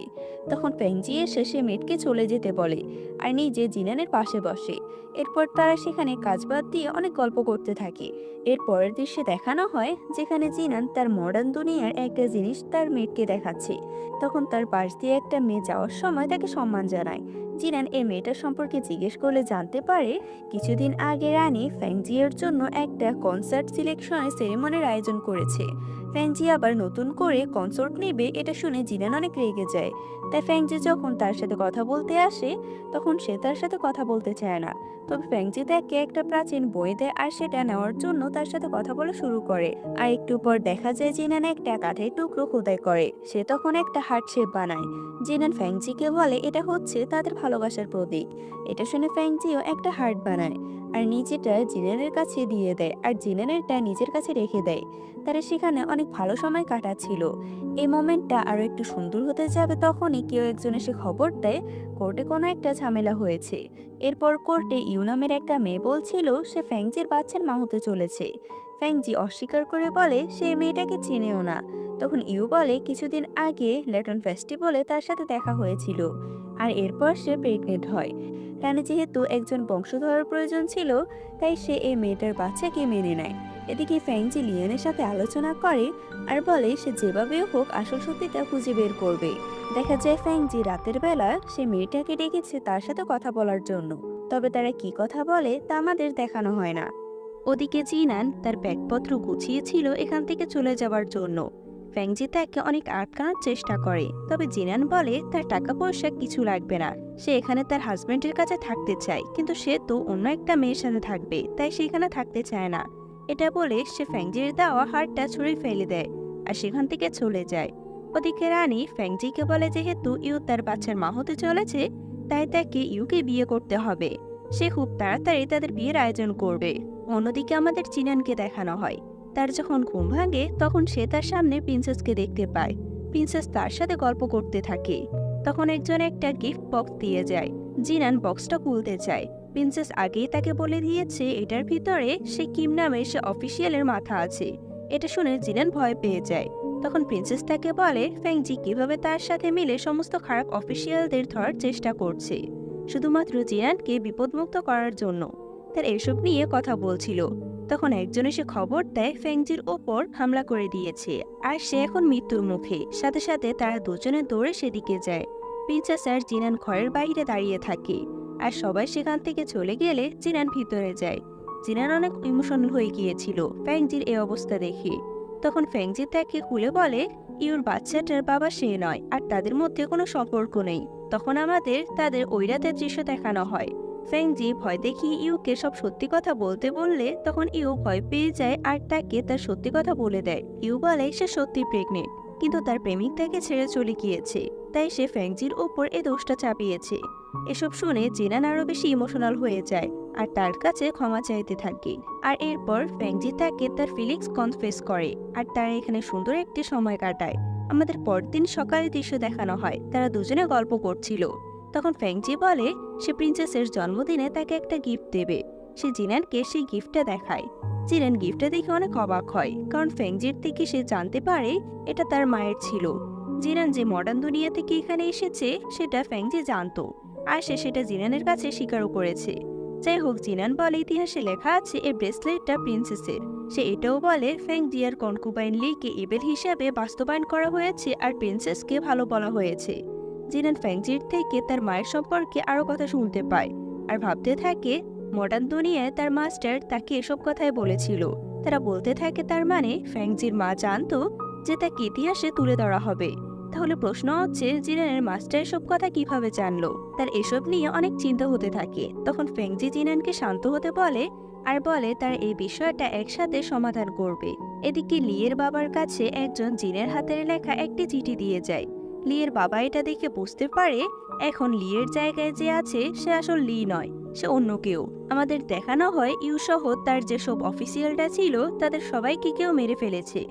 তখন ফ্যাংজি এসে সে মেডকে চলে যেতে বলে আর নিজে জিনানের পাশে বসে। এরপর তারা সেখানে কাজ বাদ দিয়ে অনেক গল্প করতে থাকে। এর পরের দৃশ্যে দেখানো হয় যেখানে জিনান তার মডার্ন দুনিয়ার একটা জিনিস তার মেয়েকে দেখাচ্ছে। তখন তার পাশ দিয়ে একটা মেয়ে যাওয়ার সময় তাকে সম্মান জানায়। জিনান এই মেয়েটার সম্পর্কে জিজ্ঞেস করলে জানতে পারে কিছুদিন আগে রানী ফ্যাংজিয়ের জন্য একটা কনসার্ট সিলেকশনের সেরেমনির আয়োজন করেছে। ফ্যাংজি আবার নতুন করে কনসার্ট নেবে এটা শুনে জিনান অনেক রেগে যায়। তাই ফ্যাংজি যখন তার সাথে কথা বলতে আসে তখন সে তার সাথে কথা বলতে চায় না। তবে ফ্যাংজি তাকে একটা প্রাচীন বই দেয় আর সেটা নেওয়ার জন্য তার সাথে কথা বলা শুরু করে। আর একটু পর দেখা যায় জিনান একটা কাঠের টুকরো খোদাই করে। সে তখন একটা হার্ট শেপ বানায়। জিনান ফ্যাংজিকে বলে এটা হচ্ছে তাদের ভালোবাসার প্রতীক। এটা শুনে ফ্যাংজিও একটা হার্ট বানায়। আর নিচেটা জিনানের কাছে দিয়ে দেয় আর জিনানেরটা নিজের কাছে রেখে দেয়। তারা সেখানে অনেক ভালো সময় কাটাচ্ছিল। এই মোমেন্টটা আরো একটু সুন্দর হতে যাবে তখনই কেউ একজন এসে খবর দেয় কোর্টে কোনো একটা ঝামেলা হয়েছে। এরপর কোর্টে ইউ নামের একটা মেয়ে বলছিল সে ফ্যাংজির বাচ্চার মা হতে চলেছে। ফ্যাংজি অস্বীকার করে বলে সে মেয়েটাকে চেনেও না। তখন ইউ বলে কিছুদিন আগে লেটন ফেস্টিভ্যালে তার সাথে দেখা হয়েছিল আর এরপর সে প্রেগনেন্ট হয়। রানী যেহেতু একজন বংশধরের প্রয়োজন ছিল, তাই সে এই মেয়েটার বাচ্চাকে মেনে নেয়। এদিকে ফ্যাংজি লিয়ানের সাথে আলোচনা করে আর বলে সে যেভাবেও হোক আসল সত্যিটা খুঁজে বের করবে। দেখা যায় ফ্যাংজি রাতের বেলা সে মেয়েটাকে ডেকেছে তার সাথে কথা বলার জন্য। তবে তারা কি কথা বলে তা আমাদের দেখানো হয় না। ওদিকে জিনান তার ব্যাগপত্র গুছিয়েছিল এখান থেকে চলে যাওয়ার জন্য। ফ্যাংজি তাকে অনেক আটকানোর চেষ্টা করে, তবে জিনান বলে তার টাকা পয়সা কিছু লাগবে না, সে এখানে তার হাজবেন্ডের কাছে থাকতে চায়, কিন্তু সে তো অন্য একটা মেয়ের সাথে থাকবে, তাই সে এখানে থাকতে চায় না। এটা বলে সে ফ্যাংজির দেওয়া হারটা ছুঁড়ে ফেলে দেয় আর সেখান থেকে চলে যায়। ওদিকে রানী ফ্যাংজিকে বলে যেহেতু ইউ তার বাচ্চার মা হতে চলেছে, তাই তাকে ইউকে বিয়ে করতে হবে। সে খুব তাড়াতাড়ি তাদের বিয়ের আয়োজন করবে। অন্যদিকে আমাদের জিনানকে দেখানো হয় তার যখন ঘুম ভাঙে তখন সে তার সামনে প্রিন্সেসকে দেখতে পায়। প্রিন্সেস তার সাথে গল্প করতে থাকে। তখন একজন একটা গিফট বক্স দিয়ে যায়। জিনান বক্সটা খুলতে চায়। প্রিন্সেস আগেই তাকে বলে দিয়েছে এটার ভিতরে সে কিম নামে সে অফিসিয়ালের মাথা আছে। এটা শুনে জিনান ভয় পেয়ে যায়। তখন প্রিন্সেস তাকে বলে ফ্যাংজি কিভাবে তার সাথে মিলে সমস্ত খারাপ অফিসিয়ালদের ধরার চেষ্টা করছে, শুধুমাত্র জিনানকে বিপদমুক্ত করার জন্য। তার এসব নিয়ে কথা বলছিল। তখন একজন এসে খবর দেয় ফ্যাংজির ওপর হামলা করে দিয়েছে আর সে এখন মৃত্যুর মুখে। সাথে সাথে তারা দুজনে দৌড়ে সেদিকে যায়। প্রিন্সেস আর জিনান ঘরের বাইরে দাঁড়িয়ে থাকে আর সবাই সেখান থেকে চলে গেলে জিনান ভিতরে যায়। জিনান অনেক ইমোশনাল হয়ে গিয়েছিল ফ্যাংজির এই অবস্থা দেখে। তখন ফ্যাংজি তাকে খুলে বলে ইউর বাচ্চাটার বাবা সে নয় আর তাদের মধ্যে কোনো সম্পর্ক নেই। তখন আমাদের তাদের ওই রাতের দৃশ্য দেখানো হয়। ফ্যাংজি ভয় দেখিয়ে ইউকে সব সত্যি কথা বলতে বললে তখন ইউ ভয় পেয়ে যায় আর তাকে তার সত্যি কথা বলে দেয়। ইউ বলে সে সত্যি প্রেগনেন্ট, কিন্তু তার প্রেমিক তাকে ছেড়ে চলে গিয়েছে, তাই সে ফ্যাংজির ওপর এই দোষটা চাপিয়েছে। এসব শুনে জিনান আরো বেশি ইমোশনাল হয়ে যায় আর তার কাছে ক্ষমা চাইতে থাকে। আর এরপর ফ্যাংজি তাকে তার ফিলিংস কনফেস করে আর তারা এখানে সুন্দর একটি সময় কাটায়। আমাদের পরদিন সকালে দৃশ্য দেখানো হয় তারা দুজনে গল্প করছিল। তখন ফ্যাংজি বলে সে প্রিন্সেসের জন্মদিনে তাকে একটা গিফট দেবে। সে জিনানকে সেই গিফটটা দেখায়। জিনান গিফটটা দেখে অনেক অবাক হয়, কারণ ফ্যাংজির থেকে সে জানতে পারে এটা তার মায়ের ছিল। জিনান যে মডার্ন দুনিয়া থেকে এখানে এসেছে সেটা ফ্যাংজি জানতো আর সে সেটা জিনানের কাছে স্বীকারও করেছে। যাই হোক, জিনান বলে ইতিহাসে লেখা আছে এই ব্রেসলেটটা প্রিন্সেসের। সে এটাও বলে ফ্যাংজি আর কনকুবাইন লিকে ইবেল হিসাবে বাস্তবায়ন করা হয়েছে আর প্রিন্সেসকে ভালো বলা হয়েছে। জিনান ফ্যাংজির থেকে তার মায়ের সম্পর্কে আরো কথা শুনতে পায় আর ভাবতে থাকে মডার্ন দুনিয়ায় তার মাস্টার তাকে এসব কথাই বলেছিল। তারা বলতে থাকে তার মানে ফ্যাংজির মা জানতো যে তাকে ইতিহাসে তুলে ধরা হবে। তাহলে প্রশ্ন হচ্ছে জিনানের মাস্টার এসব কথা কিভাবে জানলো। তার এসব নিয়ে অনেক চিন্তা হতে থাকে। তখন ফ্যাংজি জিনানকে শান্ত হতে বলে আর বলে তার এই বিষয়টা একসাথে সমাধান করবে। এদিকে লিয়ের বাবার কাছে একজন জিনের হাতের লেখা একটি চিঠি দিয়ে যায়। লিয়ের বাবা এটা দেখে বুঝতে পারে এখন লিয়ের জায়গায় যে আছে সে আসল লি নয়, সে অন্য কেউ। আমাদের দেখানো হয় ইউ সহ তার যেসব অফিসিয়ালরা ছিল তাদের সবাইকে কেউ মেরে ফেলেছে।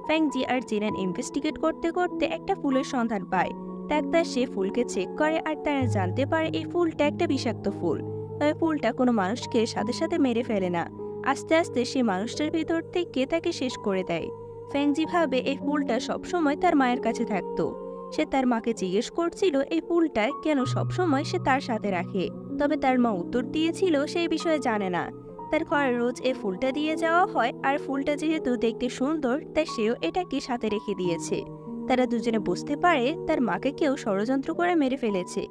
ফ্যাংজি আর জিনান ইনভেস্টিগেট করতে করতে একটা ফুলের সন্ধান পায়। ডাক্তার সে ফুলকে চেক করে আর তারা জানতে পারে এই ফুলটা একটা বিষাক্ত ফুল। তবে ফুলটা কোনো মানুষকে সাথে সাথে মেরে ফেলে না, আস্তে আস্তে সে মানুষটার ভিতর থেকে তাকে শেষ করে দেয়। ফ্যাংজি ভাবে এই ফুলটা সবসময় তার মায়ের কাছে থাকতো। সে তার মাকে জিজ্ঞেস করছিল এই ফুলটা কেন সবসময় সে তার সাথে রাখে, তবে তার মা উত্তর দিয়েছিল সেই বিষয়ে জানে না। তার ঘরে রোজ এই ফুলটা দিয়ে যাওয়া হয় আর ফুলটা যেহেতু দেখতে সুন্দর তাই সেও এটাকে সাথে রেখে দিয়েছে। তারা দুজনে বুঝতে পারে তার মাকে কেউ ষড়যন্ত্র করে মেরে ফেলেছে।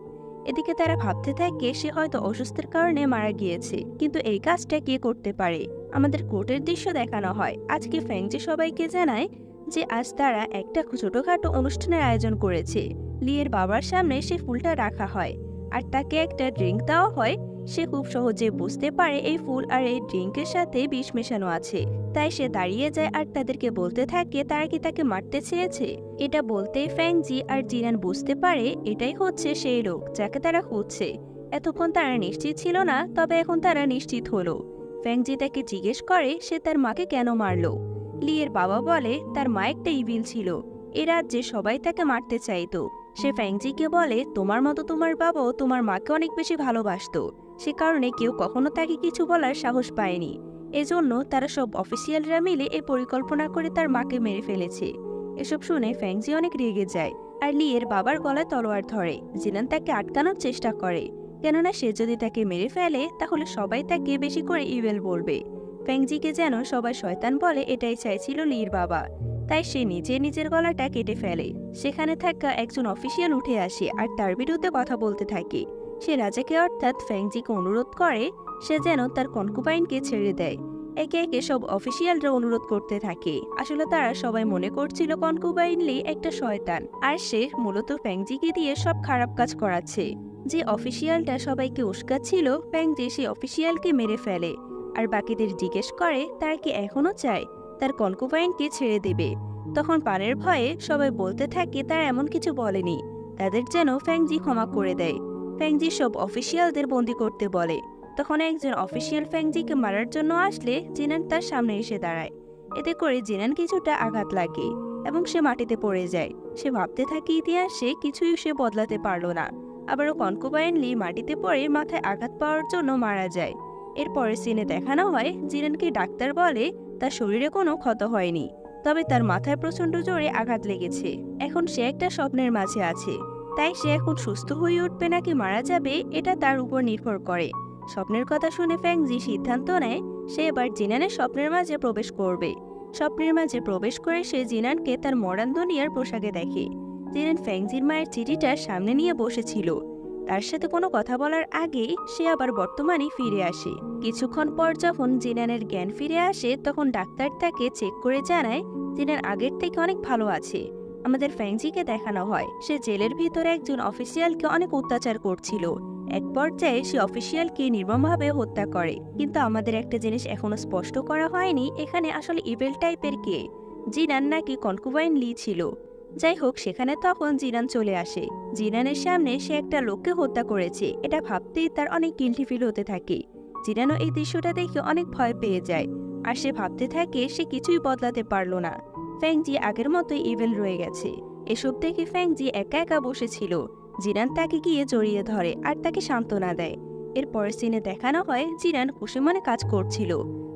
এদিকে তারা ভাবতে থাকে সে হয়তো অসুস্থের কারণে মারা গিয়েছে, কিন্তু এই কাজটা কে করতে পারে। আমাদের কোর্টের দৃশ্য দেখানো হয়। আজকে ফ্যাংজি সবাইকে জানায় যে আজ তারা একটা ছোটখাটো অনুষ্ঠানের আয়োজন করেছে। লিয়ের বাবার সামনে সে ফুলটা রাখা হয় আর তাকে একটা ড্রিঙ্ক দেওয়া হয়। সে খুব সহজে বুঝতে পারে এই ফুল আর এই ড্রিঙ্কের সাথে বিষ মেশানো আছে, তাই সে দাঁড়িয়ে যায় আর তাদেরকে বলতে থাকে তারা কি তাকে মারতে চেয়েছে। এটা বলতেই ফ্যাংজি আর জিনান বুঝতে পারে এটাই হচ্ছে সেই লোক যাকে তারা খুঁজছে। এতক্ষণ তারা নিশ্চিত ছিল না, তবে এখন তারা নিশ্চিত হলো। ফ্যাংজি তাকে জিজ্ঞেস করে সে তার মাকে কেন মারলো। লিয়ের বাবা বলে তার মা একটা ইভিল ছিল, এ রাজ্যে সবাই তাকে মারতে চাইতো। সে ফ্যাংজিকে বলে তোমার মতো তোমার বাবাও তোমার মাকে অনেক বেশি ভালোবাসতো, সে কারণে কেউ কখনো তাকে কিছু বলার সাহস পায়নি। এজন্য তারা সব অফিসিয়ালরা মিলে এই পরিকল্পনা করে তার মাকে মেরে ফেলেছে। এসব শুনে ফ্যাংজি অনেক রেগে যায় আর লিয়ের বাবার গলায় তলোয়ার ধরে। জিনান তাকে আটকানোর চেষ্টা করে, কেননা সে যদি তাকে মেরে ফেলে তাহলে সবাই তাকে বেশি করে ইভেল বলবে। ফ্যাংজিকে যেন সবাই শয়তান বলে এটাই চাইছিল লির বাবা, তাই সে নিজের গলাটা কেটে ফেলে। সেখানে থাকা একজন অফিসিয়াল উঠে আসে আর তার বিরুদ্ধে কথা বলতে থাকে। সে রাজাকে অর্থাৎ ফ্যাংজিকে অনুরোধ করে সে যেন তার কনকুবাইনকে ছেড়ে দেয়। একে একে সব অফিসিয়ালরা অনুরোধ করতে থাকে। আসলে তারা সবাই মনে করছিল কনকুবাইন লি একটা শয়তান, আর সে মূলত ফ্যাংজিকে দিয়ে সব খারাপ কাজ করাচ্ছে। যে অফিসিয়ালটা সবাইকে উস্কাচ্ছিল, ফ্যাংজি সেই অফিসিয়ালকে মেরে ফেলে আর বাকিদের জিজ্ঞেস করে তার কি এখনো চায় তার কনকুবাইনকে ছেড়ে দেবে। তখন পানের ভয়ে সবাই বলতে থাকে তার এমন কিছু বলেনি, তাদের যেন ফ্যাংজি ক্ষমা করে দেয়। ফ্যাংজি সব অফিসিয়ালদের বন্দি করতে বলে। তখন একজন অফিসিয়াল ফ্যাংজিকে মারার জন্য আসলে জিনান তার সামনে এসে দাঁড়ায়। এতে করে জিনান কিছুটা আঘাত লাগে এবং সে মাটিতে পড়ে যায়। সে ভাবতে থাকে ইতিহাসে কিছুই সে বদলাতে পারল না। আবারও কনকুবাইন লি মাটিতে পড়ে মাথায় আঘাত পাওয়ার জন্য মারা যায়। এরপরে সিনে দেখানো হয় জিনানকে ডাক্তার বলে তার শরীরে কোনো ক্ষত হয়নি, তবে তার মাথায় প্রচন্ড জোরে আঘাত লেগেছে। এখন সে একটা স্বপ্নের মাঝে আছে, তাই সে এখন সুস্থ হয়ে উঠবে নাকি মারা যাবে এটা তার উপর নির্ভর করে। স্বপ্নের কথা শুনে ফ্যাংজি সিদ্ধান্ত নেয় সে এবার জিনানের স্বপ্নের মাঝে প্রবেশ করবে। স্বপ্নের মাঝে প্রবেশ করে সে জিনানকে তার মডার্ন দুনিয়ার পোশাকে দেখে। জিনান ফ্যাংজির মায়ের চিঠিটা সামনে নিয়ে বসেছিল। তার সাথে কোনো কথা বলার আগেই সে আবার বর্তমানে ফিরে আসে। কিছুক্ষণ পর যখন জিনানের জ্ঞান ফিরে আসে তখন ডাক্তার তাকে চেক করে জানায় জিনান আগের থেকে অনেক ভালো আছে। আমাদের ফ্যাংজিকে দেখানো হয় সে জেলের ভিতরে একজন অফিসিয়ালকে অনেক অত্যাচার করছিল। এক পর্যায়ে সে অফিসিয়ালকে নির্মমভাবে হত্যা করে। কিন্তু আমাদের একটা জিনিস এখনো স্পষ্ট করা হয়নি, এখানে আসলে ইভেল টাইপের কে, জিনান নাকি কনকুবাইন লি ছিল। যাই হোক, সেখানে তখন জিনান চলে আসে। জিনানের সামনে সে একটা লোককে হত্যা করেছে, এটা ভাবতেই তার অনেক গিল্টি ফিল হতে থাকে। জিনানও এই দৃশ্যটা দেখে অনেক ভয় পেয়ে যায় আর সে ভাবতে থাকে সে কিছুই বদলাতে পারল না। ফ্যাংজি আগের মতোই ইভেল রয়ে গেছে। এসব দেখে ফ্যাংজি একা একা বসেছিল। জিনান তাকে গিয়ে জড়িয়ে ধরে আর তাকে সান্ত্বনা দেয়। এরপরের সিনে দেখানো হয় জিনান খুশি মনে কাজ করছিল,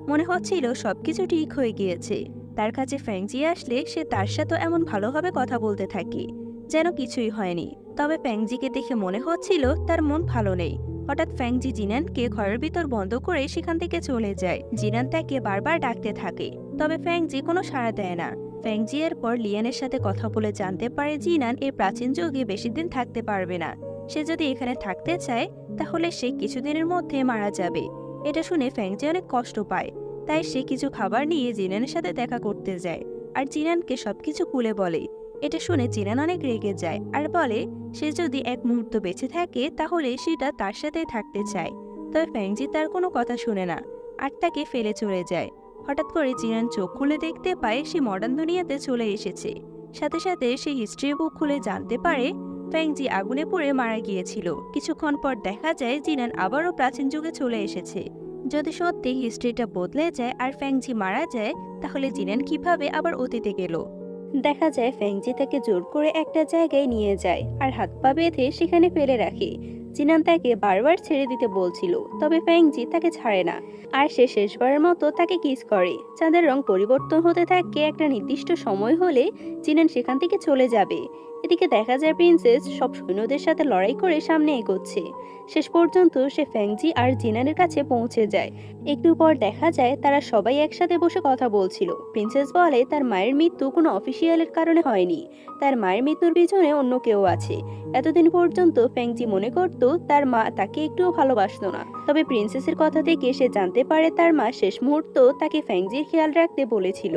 মনে হচ্ছিল সবকিছু ঠিক হয়ে গিয়েছে। তার কাছে ফ্যাংজি আসলে সে তার সাথে এমন ভালোভাবে কথা বলতে থাকে যেন কিছুই হয়নি। তবে ফ্যাংজিকে দেখে মনে হচ্ছিল তার মন ভালো নেই। হঠাৎ ফ্যাংজি জিনানকে ঘরের ভিতর বন্ধ করে সেখান থেকে চলে যায়। জিনান তাকে বারবার ডাকতে থাকে, তবে ফ্যাংজি কোনো সাড়া দেয় না। ফ্যাংজি এরপর লিয়ানের সাথে কথা বলে জানতে পারে জিনান এই প্রাচীন যুগে বেশি দিন থাকতে পারবে না। সে যদি এখানে থাকতে চায় তাহলে সে কিছুদিনের মধ্যে মারা যাবে। এটা শুনে ফ্যাংজি অনেক কষ্ট পায়, তাই সে কিছু খাবার নিয়ে জিনানের সাথে দেখা করতে যায় আর জিনানকে সবকিছু খুলে বলে। এটা শুনে জিনান অনেক রেগে যায় আর বলে সে যদি এক মুহূর্ত বেঁচে থাকে তাহলে সেটা তার সাথে থাকতে চায়। তবে ফ্যাংজি তার কোনো কথা শুনে না আর তাকে ফেলে চলে যায়। হঠাৎ করে জিনান চোখ খুলে দেখতে পায় সে মডার্ন দুনিয়াতে চলে এসেছে। সাথে সাথে সে হিস্ট্রি বুক খুলে জানতে পারে ফ্যাংজি আগুনে পুড়ে মারা গিয়েছিল। কিছুক্ষণ পর দেখা যায় জিনান আবারও প্রাচীন যুগে চলে এসেছে। যদি সত্যি হিস্ট্রিটা বদলে যায় আর ফ্যাংজি মারা যায় তাহলে জিনান কিভাবে আবার অতীতে গেল। দেখা যায় ফ্যাংজি তাকে জোর করে একটা জায়গায় নিয়ে যায় আর হাত পা বেঁধে সেখানে ফেলে রাখে। জিনান তাকে বারবার ছেড়ে দিতে বলছিল, তবে ফ্যাংজি তাকে ছাড়ে না আর সে শেষবারের মতো তাকে কিস করে। চাঁদের রং পরিবর্তন হতে থাকে, একটা নির্দিষ্ট সময় হলে জিনান সেখান থেকে চলে যাবে। এদিকে দেখা যায় প্রিন্সেস সব সৈন্যদের সাথে লড়াই করে সামনে এগোচ্ছে। শেষ পর্যন্ত সে ফ্যাংজি আর জিনানের কাছে পৌঁছে যায়। একটু পর দেখা যায় তারা সবাই একসাথে বসে কথা বলছিল। প্রিন্সেস বলে তার মায়ের মৃত্যু কোনো অফিসিয়ালের কারণে হয়নি, তার মায়ের মৃত্যুর পিছনে অন্য কেউ আছে। এতদিন পর্যন্ত ফ্যাংজি মনে করত তার মা তাকে একটুও ভালোবাসতো না, তবে প্রিন্সেসের কথা থেকে সে জানতে পারে তার মা শেষ মুহূর্ত তাকে ফ্যাংজির খেয়াল রাখতে বলেছিল।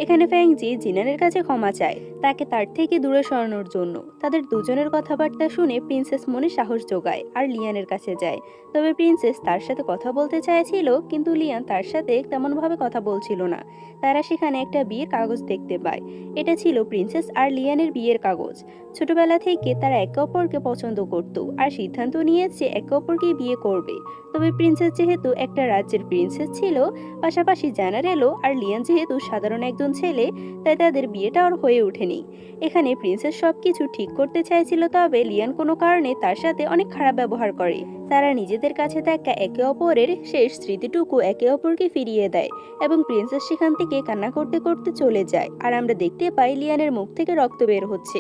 এখানে ফ্যাংজি জিনানের কাছে ক্ষমা চায়, তাকে তার থেকে দূরে সরানোর জন্য। তাদের দুজনের কথাবার্তা শুনে প্রিন্সেস মনে সাহস জোগায় আর লিয়ানের কাছে যায়। তবে প্রিন্সেস তার সাথে কথা বলতে চাইছিল, কিন্তু লিয়ান তার সাথে তেমনভাবে কথা বলছিল না। তারা সেখানে একটা বিয়ের কাগজ দেখতে পায়। এটা ছিল প্রিন্সেস আর লিয়ানের বিয়ের কাগজ। ছোটবেলা থেকে তারা একে অপরকে পছন্দ করত আর সিদ্ধান্ত নিয়েছে একে অপরকে বিয়ে করবে। তবে প্রিন্সেস যেহেতু একটা রাজ্যের প্রিন্সেস ছিল, পাশাপাশি জেনারেলও, আর লিয়ান যেহেতু সাধারণ একজন ছেলে, তাই তাদের বিয়েটা আর হয়ে ওঠেনি। এখানে প্রিন্সেস সবকিছু ঠিক করতে চাইছিল, তবে লিয়ান কোনো কারণে তার সাথে অনেক খারাপ ব্যবহার করে। তারা নিজেদের কাছে থাকা একে অপরের শেষ স্মৃতিটুকু একে অপরকে ফিরিয়ে দেয় এবং প্রিন্সেস সেখান থেকে কান্না করতে করতে চলে যায়। আর আমরা দেখতে পাই লিয়ানের মুখ থেকে রক্ত বের হচ্ছে।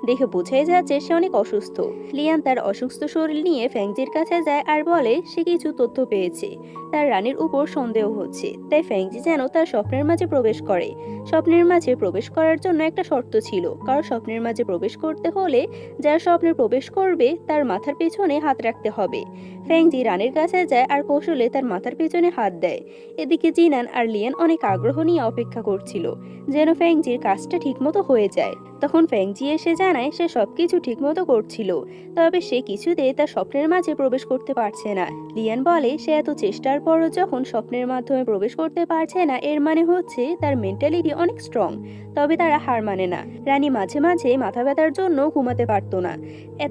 দেখে বোঝাই যাচ্ছে সে অনেক অসুস্থ। লিয়ান তার অসুস্থ শরীর নিয়ে ফ্যাংজির কাছে যায় আর বলে সে কিছু তথ্য পেয়েছে। তার রানীর উপর সন্দেহ হচ্ছে, তাই ফ্যাংজি যেন তার স্বপ্নের মাঝে প্রবেশ করে। স্বপ্নের মাঝে প্রবেশ করার জন্য একটা শর্ত ছিল, কারণ স্বপ্নের মাঝে প্রবেশ করতে হলে যার স্বপ্নে প্রবেশ করবে তার মাথার পেছনে হাত রাখতে হবে। ফ্যাংজি রানীর কাছে যায় আর কৌশলে তার মাথার পেছনে হাত দেয়। এদিকে জিনান আর লিয়ান অনেক আগ্রহ নিয়ে অপেক্ষা করছিল যেন ফ্যাংজির কাজটা ঠিকমতো হয়ে যায়। তখন ফ্যাংজি এসে জানায় সে সবকিছু ঠিকমতো করছিল, তবে সে কিছুতেই তার স্বপ্নের মাঝে প্রবেশ করতে পারছে না। লিয়ান বলে সে এত চেষ্টার পরও যখন স্বপ্নের মাধ্যমে প্রবেশ করতে পারছে না, এর মানে হচ্ছে তার মেন্টালিটি অনেক স্ট্রং। তবে তারা হার মানে না। রানী মাঝে মাঝে মাথা ব্যথার জন্য ঘুমাতে পারত না।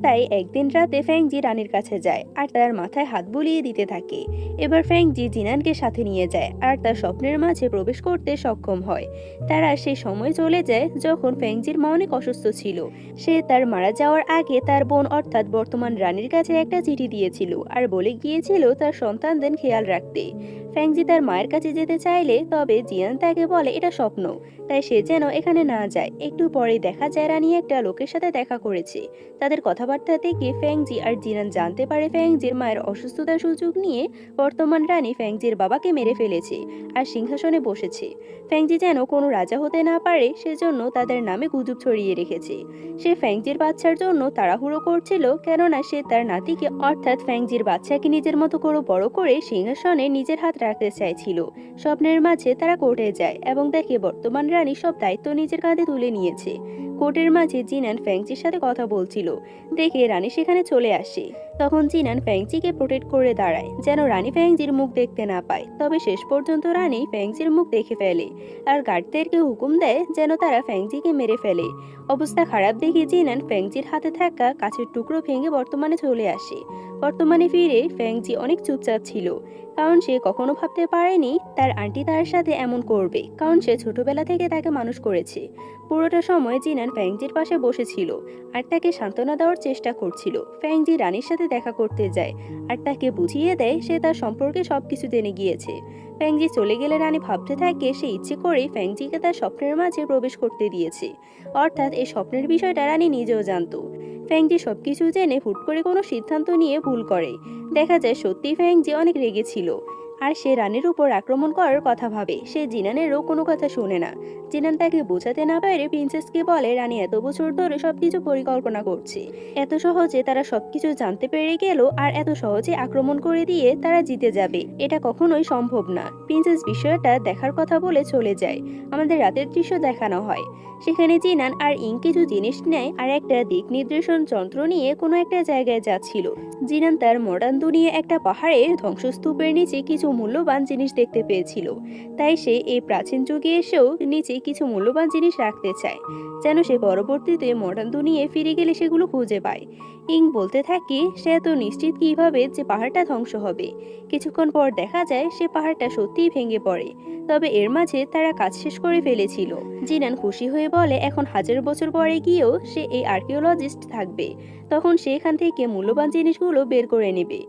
তাই একদিন রাতে ফ্যাংজি রানীর কাছে যায় আর তার মাথায় হাত বুলিয়ে দিতে থাকে। এবার ফ্যাংজি জিনানকে সাথে নিয়ে যায় আর তার স্বপ্নের মাঝে প্রবেশ করতে সক্ষম হয়। তারা সেই সময় চলে যায় যখন ফ্যাংজির মা অনেক অসুস্থ ছিল। সে তার মারা যাওয়ার আগে তার বোন অর্থাৎ বর্তমান রানীর কাছে একটা চিঠি দিয়েছিল আর বলে গিয়েছিল তার সন্তানদের খেয়াল রাখতে। ফ্যাংজি তার মায়ের কাছে যেতে চাইলে তবে জিয়ান তাকে বলে এটা স্বপ্ন, তাই সে যেন এখানে না যায়। একটু পরে দেখা যায় রানী একটা লোকের সাথে দেখা করেছে। তাদের কথাবার্তা থেকে ফ্যাংজি আর জিনান জানতে পারে ফ্যাংজির মায়ের অসুস্থতার সুযোগ নিয়ে বর্তমান রানী ফ্যাংজির বাবাকে মেরে ফেলেছে আর সিংহাসনে বসেছে। ফ্যাংজি যেন কোনো রাজা হতে না পারে সেজন্য তাদের নামে গুজব ছড়িয়ে রেখেছে। সে ফ্যাংজির বাচ্চার জন্য তাড়াহুড়ো করছিল, কেননা সে তার নাতিকে অর্থাৎ ফ্যাংজির বাচ্চাকে নিজের মতো করে বড় করে সিংহাসনে নিজের হাত রাখতে চাইছিল। স্বপ্নের মাঝে তারা কোর্টে যায় এবং দেখে বর্তমান রানী সব দায়িত্ব নিজের কাঁধে তুলে নিয়েছে। কোর্টের মাঝে জিনান ফ্যাংজির সাথে কথা বলছিল দেখে রানী সেখানে চলে আসে। তখন জিনান ফ্যাংজিকে প্রোটেক্ট করে দাঁড়ায় যেন রানী ফ্যাংজির মুখ দেখতে না পায়। তবে শেষ পর্যন্ত রানী ফ্যাংজির মুখ দেখে ফেলে আর গার্ডদেরকে হুকুম দেয় যেন তারা ফ্যাংজিকে মেরে ফেলে। অবস্থা খারাপ দেখে জিনান ফ্যাংজির হাতে থাকা কাছের টুকরো ভেঙে বর্তমানে চলে আসে। বর্তমানে ফিরে ফ্যাংজি অনেক চুপচাপ ছিল, কারণ সে কখনো ভাবতে পারেনি তার আন্টি তার সাথে এমন করবে, কারণ সে ছোটবেলা থেকে তাকে মানুষ করেছে। পুরোটা সময় জিনান ফ্যাংজির পাশে বসেছিল আর তাকে সান্ত্বনা দেওয়ার চেষ্টা করছিল। ফ্যাংজি রানীর সাথে দেখা করতে যায় আর তাকে বুঝিয়ে দেয় সে তার সম্পর্কে সবকিছু জেনে গিয়েছে। ফ্যাংজি চলে গেলে রানী ভাবতে থাকে সে ইচ্ছে করেই ফ্যাংজিকে তার স্বপ্নের মাঝে প্রবেশ করতে দিয়েছে, অর্থাৎ এই স্বপ্নের বিষয়টা রানী নিজেও জানতো। ফ্যাংজি সবকিছু জেনে হুট করে কোনো সিদ্ধান্ত নিয়ে ভুল করে। দেখা যায় সত্যি ফ্যাংজি অনেক রেগেছিল আর সে রানীর উপর আক্রমণ করার কথা ভাবে। সে জিনানেরও কোনো কথা শোনে না। জিনান তাকে বোঝাতে না পারে প্রিন্সেসকে বলে রানী এত বছর ধরে সবকিছু পরিকল্পনা করছে, এত সহজে তারা সবকিছু জানতে পেরে গেল আর এত সহজে আক্রমণ করে দিয়ে তারা জিতে যাবে, এটা কখনোই সম্ভব না। প্রিন্সেস বিষয়টা দেখার কথা বলে চলে যায়। আমাদের রাতের দৃশ্য দেখানো হয়, সেখানে জিনান আর ইং কিছু জিনিস নেয় আর একটা দিক নির্দেশন যন্ত্র নিয়ে কোনো একটা জায়গায় যাচ্ছিল। জিনান তার মডার্ন দুনিয়া একটা পাহাড়ের ধ্বংসস্তূপের নিচে কিছু মূল্যবান জিনিস দেখতে পেয়েছিল, তাই সে এই প্রাচীন যুগে এসেও নিচে কিছু মূল্যবান জিনিস রাখতে চায় যেন সে পরবর্তীতে মডার্ন দুনিয়ায় ফিরে গেলে সেগুলো খুঁজে পায়। ইং বলতে থাকে সে এত নিশ্চিত কিভাবে যে পাহাড়টা ধ্বংস হবে। কিছুক্ষণ পর দেখা যায় সে পাহাড়টা সত্যিই ভেঙে পড়ে, তবে এর মাঝে তারা কাজ শেষ করে ফেলেছিল। জিনান খুশি হয়ে বলে এখন 1000 বছর পরে গিয়েও সে এই আর্কিওলজিস্ট থাকবে, তখন সে এখান থেকে মূল্যবান জিনিসগুলো বের করে নেবে।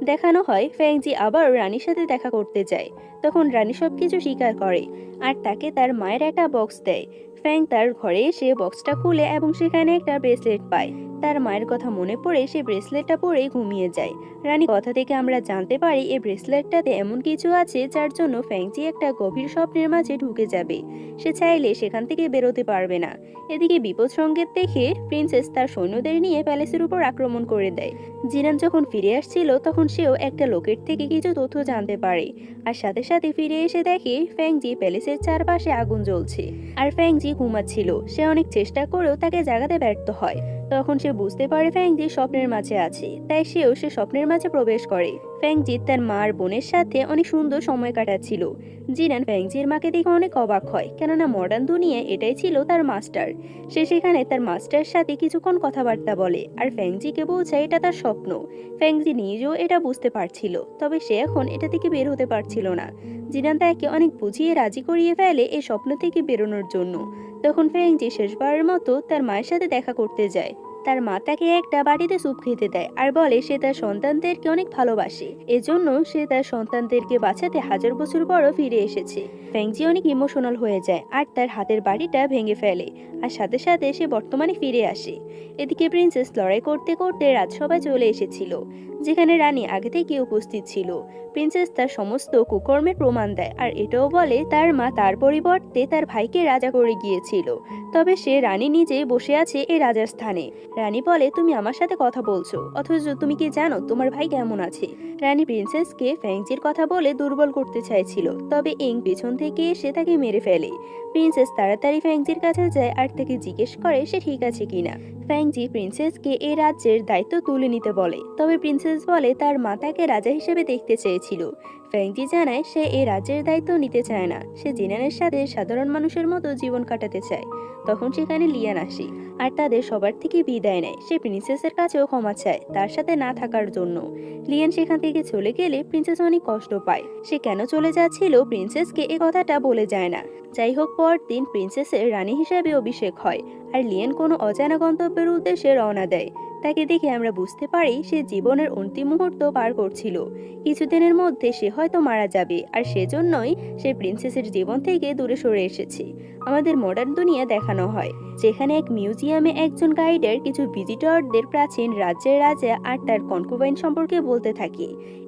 দেখানো হয় ফ্যাংজি আবার রানীর সাথে দেখা করতে যায়, তখন রানী সবকিছু স্বীকার করে আর তাকে তার মায়ের একটা বক্স দেয়। ফ্যাং তার ঘরে এসে বক্সটা খুলে এবং সেখানে একটা ব্রেসলেট পায়। তার মায়ের কথা মনে পড়ে সে ব্রেসলেটটা পরেই ঘুমিয়ে যায়। রানী কথা থেকে আমরা জানতে পারি এই ব্রেসলেটটাতে এমন কিছু আছে যার জন্য ফ্যাংজি একটা গভীর স্বপ্নের মাঝে ঢুকে যাবে। সে চাইলে সেখান থেকে বেরোতে পারবে না। এদিকে বিপদ সংকেত দেখে প্রিন্সেস তার সৈন্যদের নিয়ে প্যালেসের উপর আক্রমণ করে দেয়। জিনান যখন ফিরে আসছিল তখন সেও একটা লোকের থেকে কিছু তথ্য জানতে পারে, আর সাথে সাথে ফিরে এসে দেখে ফ্যাংজি প্যালেসের চারপাশে আগুন জ্বলছে আর ফ্যাংজি ঘুমাচ্ছিল। সে অনেক চেষ্টা করেও তাকে জাগাতে ব্যর্থ হয়। তখন সে বুঝতে পারে ফ্যাংজি স্বপ্নের মাঝে আছে, তাই সেও সে স্বপ্নের মাঝে প্রবেশ করে। ফ্যাংজি তার মা আর বোনের সাথে অনেক সুন্দর সময় কাটাচ্ছিল। জিনান ফ্যাংজির মাকে দেখে অনেক অবাক হয়, কেননা মডার্ন দুনিয়ায় এটাই ছিল তার মাস্টার। সে সেখানে তার মাস্টারের সাথে কিছুক্ষণ কথাবার্তা বলে আর ফ্যাংজিকে বোঝায় এটা তার স্বপ্ন। ফ্যাংজি নিজেও এটা বুঝতে পারছিল, তবে সে এখন এটা থেকে বের হতে পারছিল না। জিনান তাকে অনেক বুঝিয়ে রাজি করিয়ে ফেলে এই স্বপ্ন থেকে বেরোনোর জন্য। তখন ফ্যাংজি শেষবারের মতো তার মায়ের সাথে দেখা করতে যায়। তার মা তাকে একটা বাটিতে স্যুপ খেতে দেয় আর বলে সে তার সন্তানদেরকে অনেক ভালোবাসে, এজন্য সে তার সন্তানদেরকে বাঁচাতে হাজার বছর পরও ফিরে এসেছে। ফ্যাংজি অনেক ইমোশনাল হয়ে যায় আর তার হাতের বাটিটা ভেঙে ফেলে, আর সাথে সাথে সে বর্তমানে ফিরে আসে। এদিকে প্রিন্সেস লড়াই করতে করতে রাজসভায় চলে এসেছিল, যেখানে রানী আগে থেকে উপস্থিত ছিল। প্রিন্সেস তার সমস্ত কুকর্মের প্রমাণ দেয় আর এটাও বলে তার মা তার পরিবর্তে তার ভাইকে রাজা করে গিয়েছিল, তবে সে রানী নিজেই বসে আছে এই রাজার স্থানে। রানী বলে তুমি আমার সাথে কথা বলছো, অথচ তুমি কি জানো তোমার ভাই কেমন আছে? রানী প্রিন্সেসকে ফ্যাংজির কথা বলে দুর্বল করতে চাইছিল, তবে ইং পেছন থেকে এসে তাকে মেরে ফেলে। প্রিন্সেস তাড়াতাড়ি ফ্যাংজির কাছে যায় আর তাকে জিজ্ঞেস করে সে ঠিক আছে কিনা। ফ্যাংজি প্রিন্সেসকে এই রাজ্যের দায়িত্ব তুলে নিতে বলে, তবে প্রিন্সেস বলে তার মা তাকে রাজা হিসেবে দেখতে চেয়েছিল। ফ্যাংজি জানায় সে এই রাজ্যের দায়িত্ব নিতে চায় না, সে জিনানের সাথে সাধারণ মানুষের মতো জীবন কাটাতে চায়। তখন সেখানে লিয়ান আসে আর তাদের সবার থেকে বিদায় নেয়। সে প্রিন্সেসের কাছেও ক্ষমা চায় তার সাথে না থাকার জন্য। লিয়ান সেখান থেকে চলে গেলে প্রিন্সেস অনেক কষ্ট পায়। সে কেন চলে যাচ্ছিল প্রিন্সেসকে এ কথাটা বলে যায় না। যাই হোক, পরদিন প্রিন্সেসের রানী হিসেবে অভিষেক হয় আর লিয়ান কোনো অজানা গন্তব্যের উদ্দেশ্যে রওনা দেয়। তাকে দেখে আমরা বুঝতে পারি সে জীবনের অন্তিম মুহূর্ত পার করছিল। কিছুদিনের মধ্যে সে হয়তো মারা যাবে, আর সেজন্যই সে প্রিন্সেসের জীবন থেকে দূরে সরে এসেছে। আমাদের মডার্ন দুনিয়া দেখানো হয়, যেখানে এক মিউজিয়ামে একজন গাইডার কিছু ভিজিটরদের প্রাচীন রাজ্যের রাজা আর তার কনকুবাইন সম্পর্কে বলতে থাকে।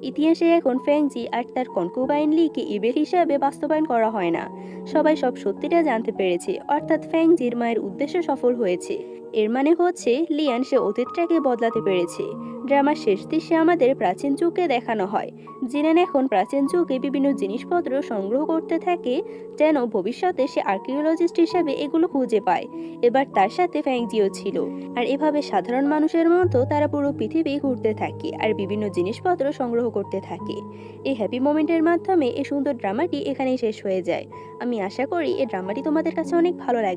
ইতিহাসে এখন ফ্যাংজি আর তার কনকুবাইন লিকে ইবেল হিসাবে বাস্তবায়ন করা হয় না। সবাই সব সত্যিটা জানতে পেরেছে, অর্থাৎ ফ্যাংজির মায়ের উদ্দেশ্য সফল হয়েছে। এর মানে হচ্ছে লিয়ান সে অতীতটাকে বদলাতে পেরেছে। ড্রামার শেষ দৃশ্যে আমাদের প্রাচীন যুগকে দেখানো হয়। জিনান এখন প্রাচীন যুগে বিভিন্ন জিনিসপত্র সংগ্রহ করতে থাকে, যেন ভবিষ্যতে সে আর্কিওলজিস্ট হিসেবে এগুলো খুঁজে পায়। এবার তার সাথে ফ্যাংজিও ছিল, আর এভাবে সাধারণ মানুষের মতো তারা পুরো পৃথিবী ঘুরতে থাকে আর বিভিন্ন জিনিসপত্র সংগ্রহ করতে থাকে। এই হ্যাপি মোমেন্টের মাধ্যমে এই সুন্দর ড্রামাটি এখানেই শেষ হয়ে যায়। আমি আশা করি এই ড্রামাটি তোমাদের কাছে অনেক ভালো লাগবে।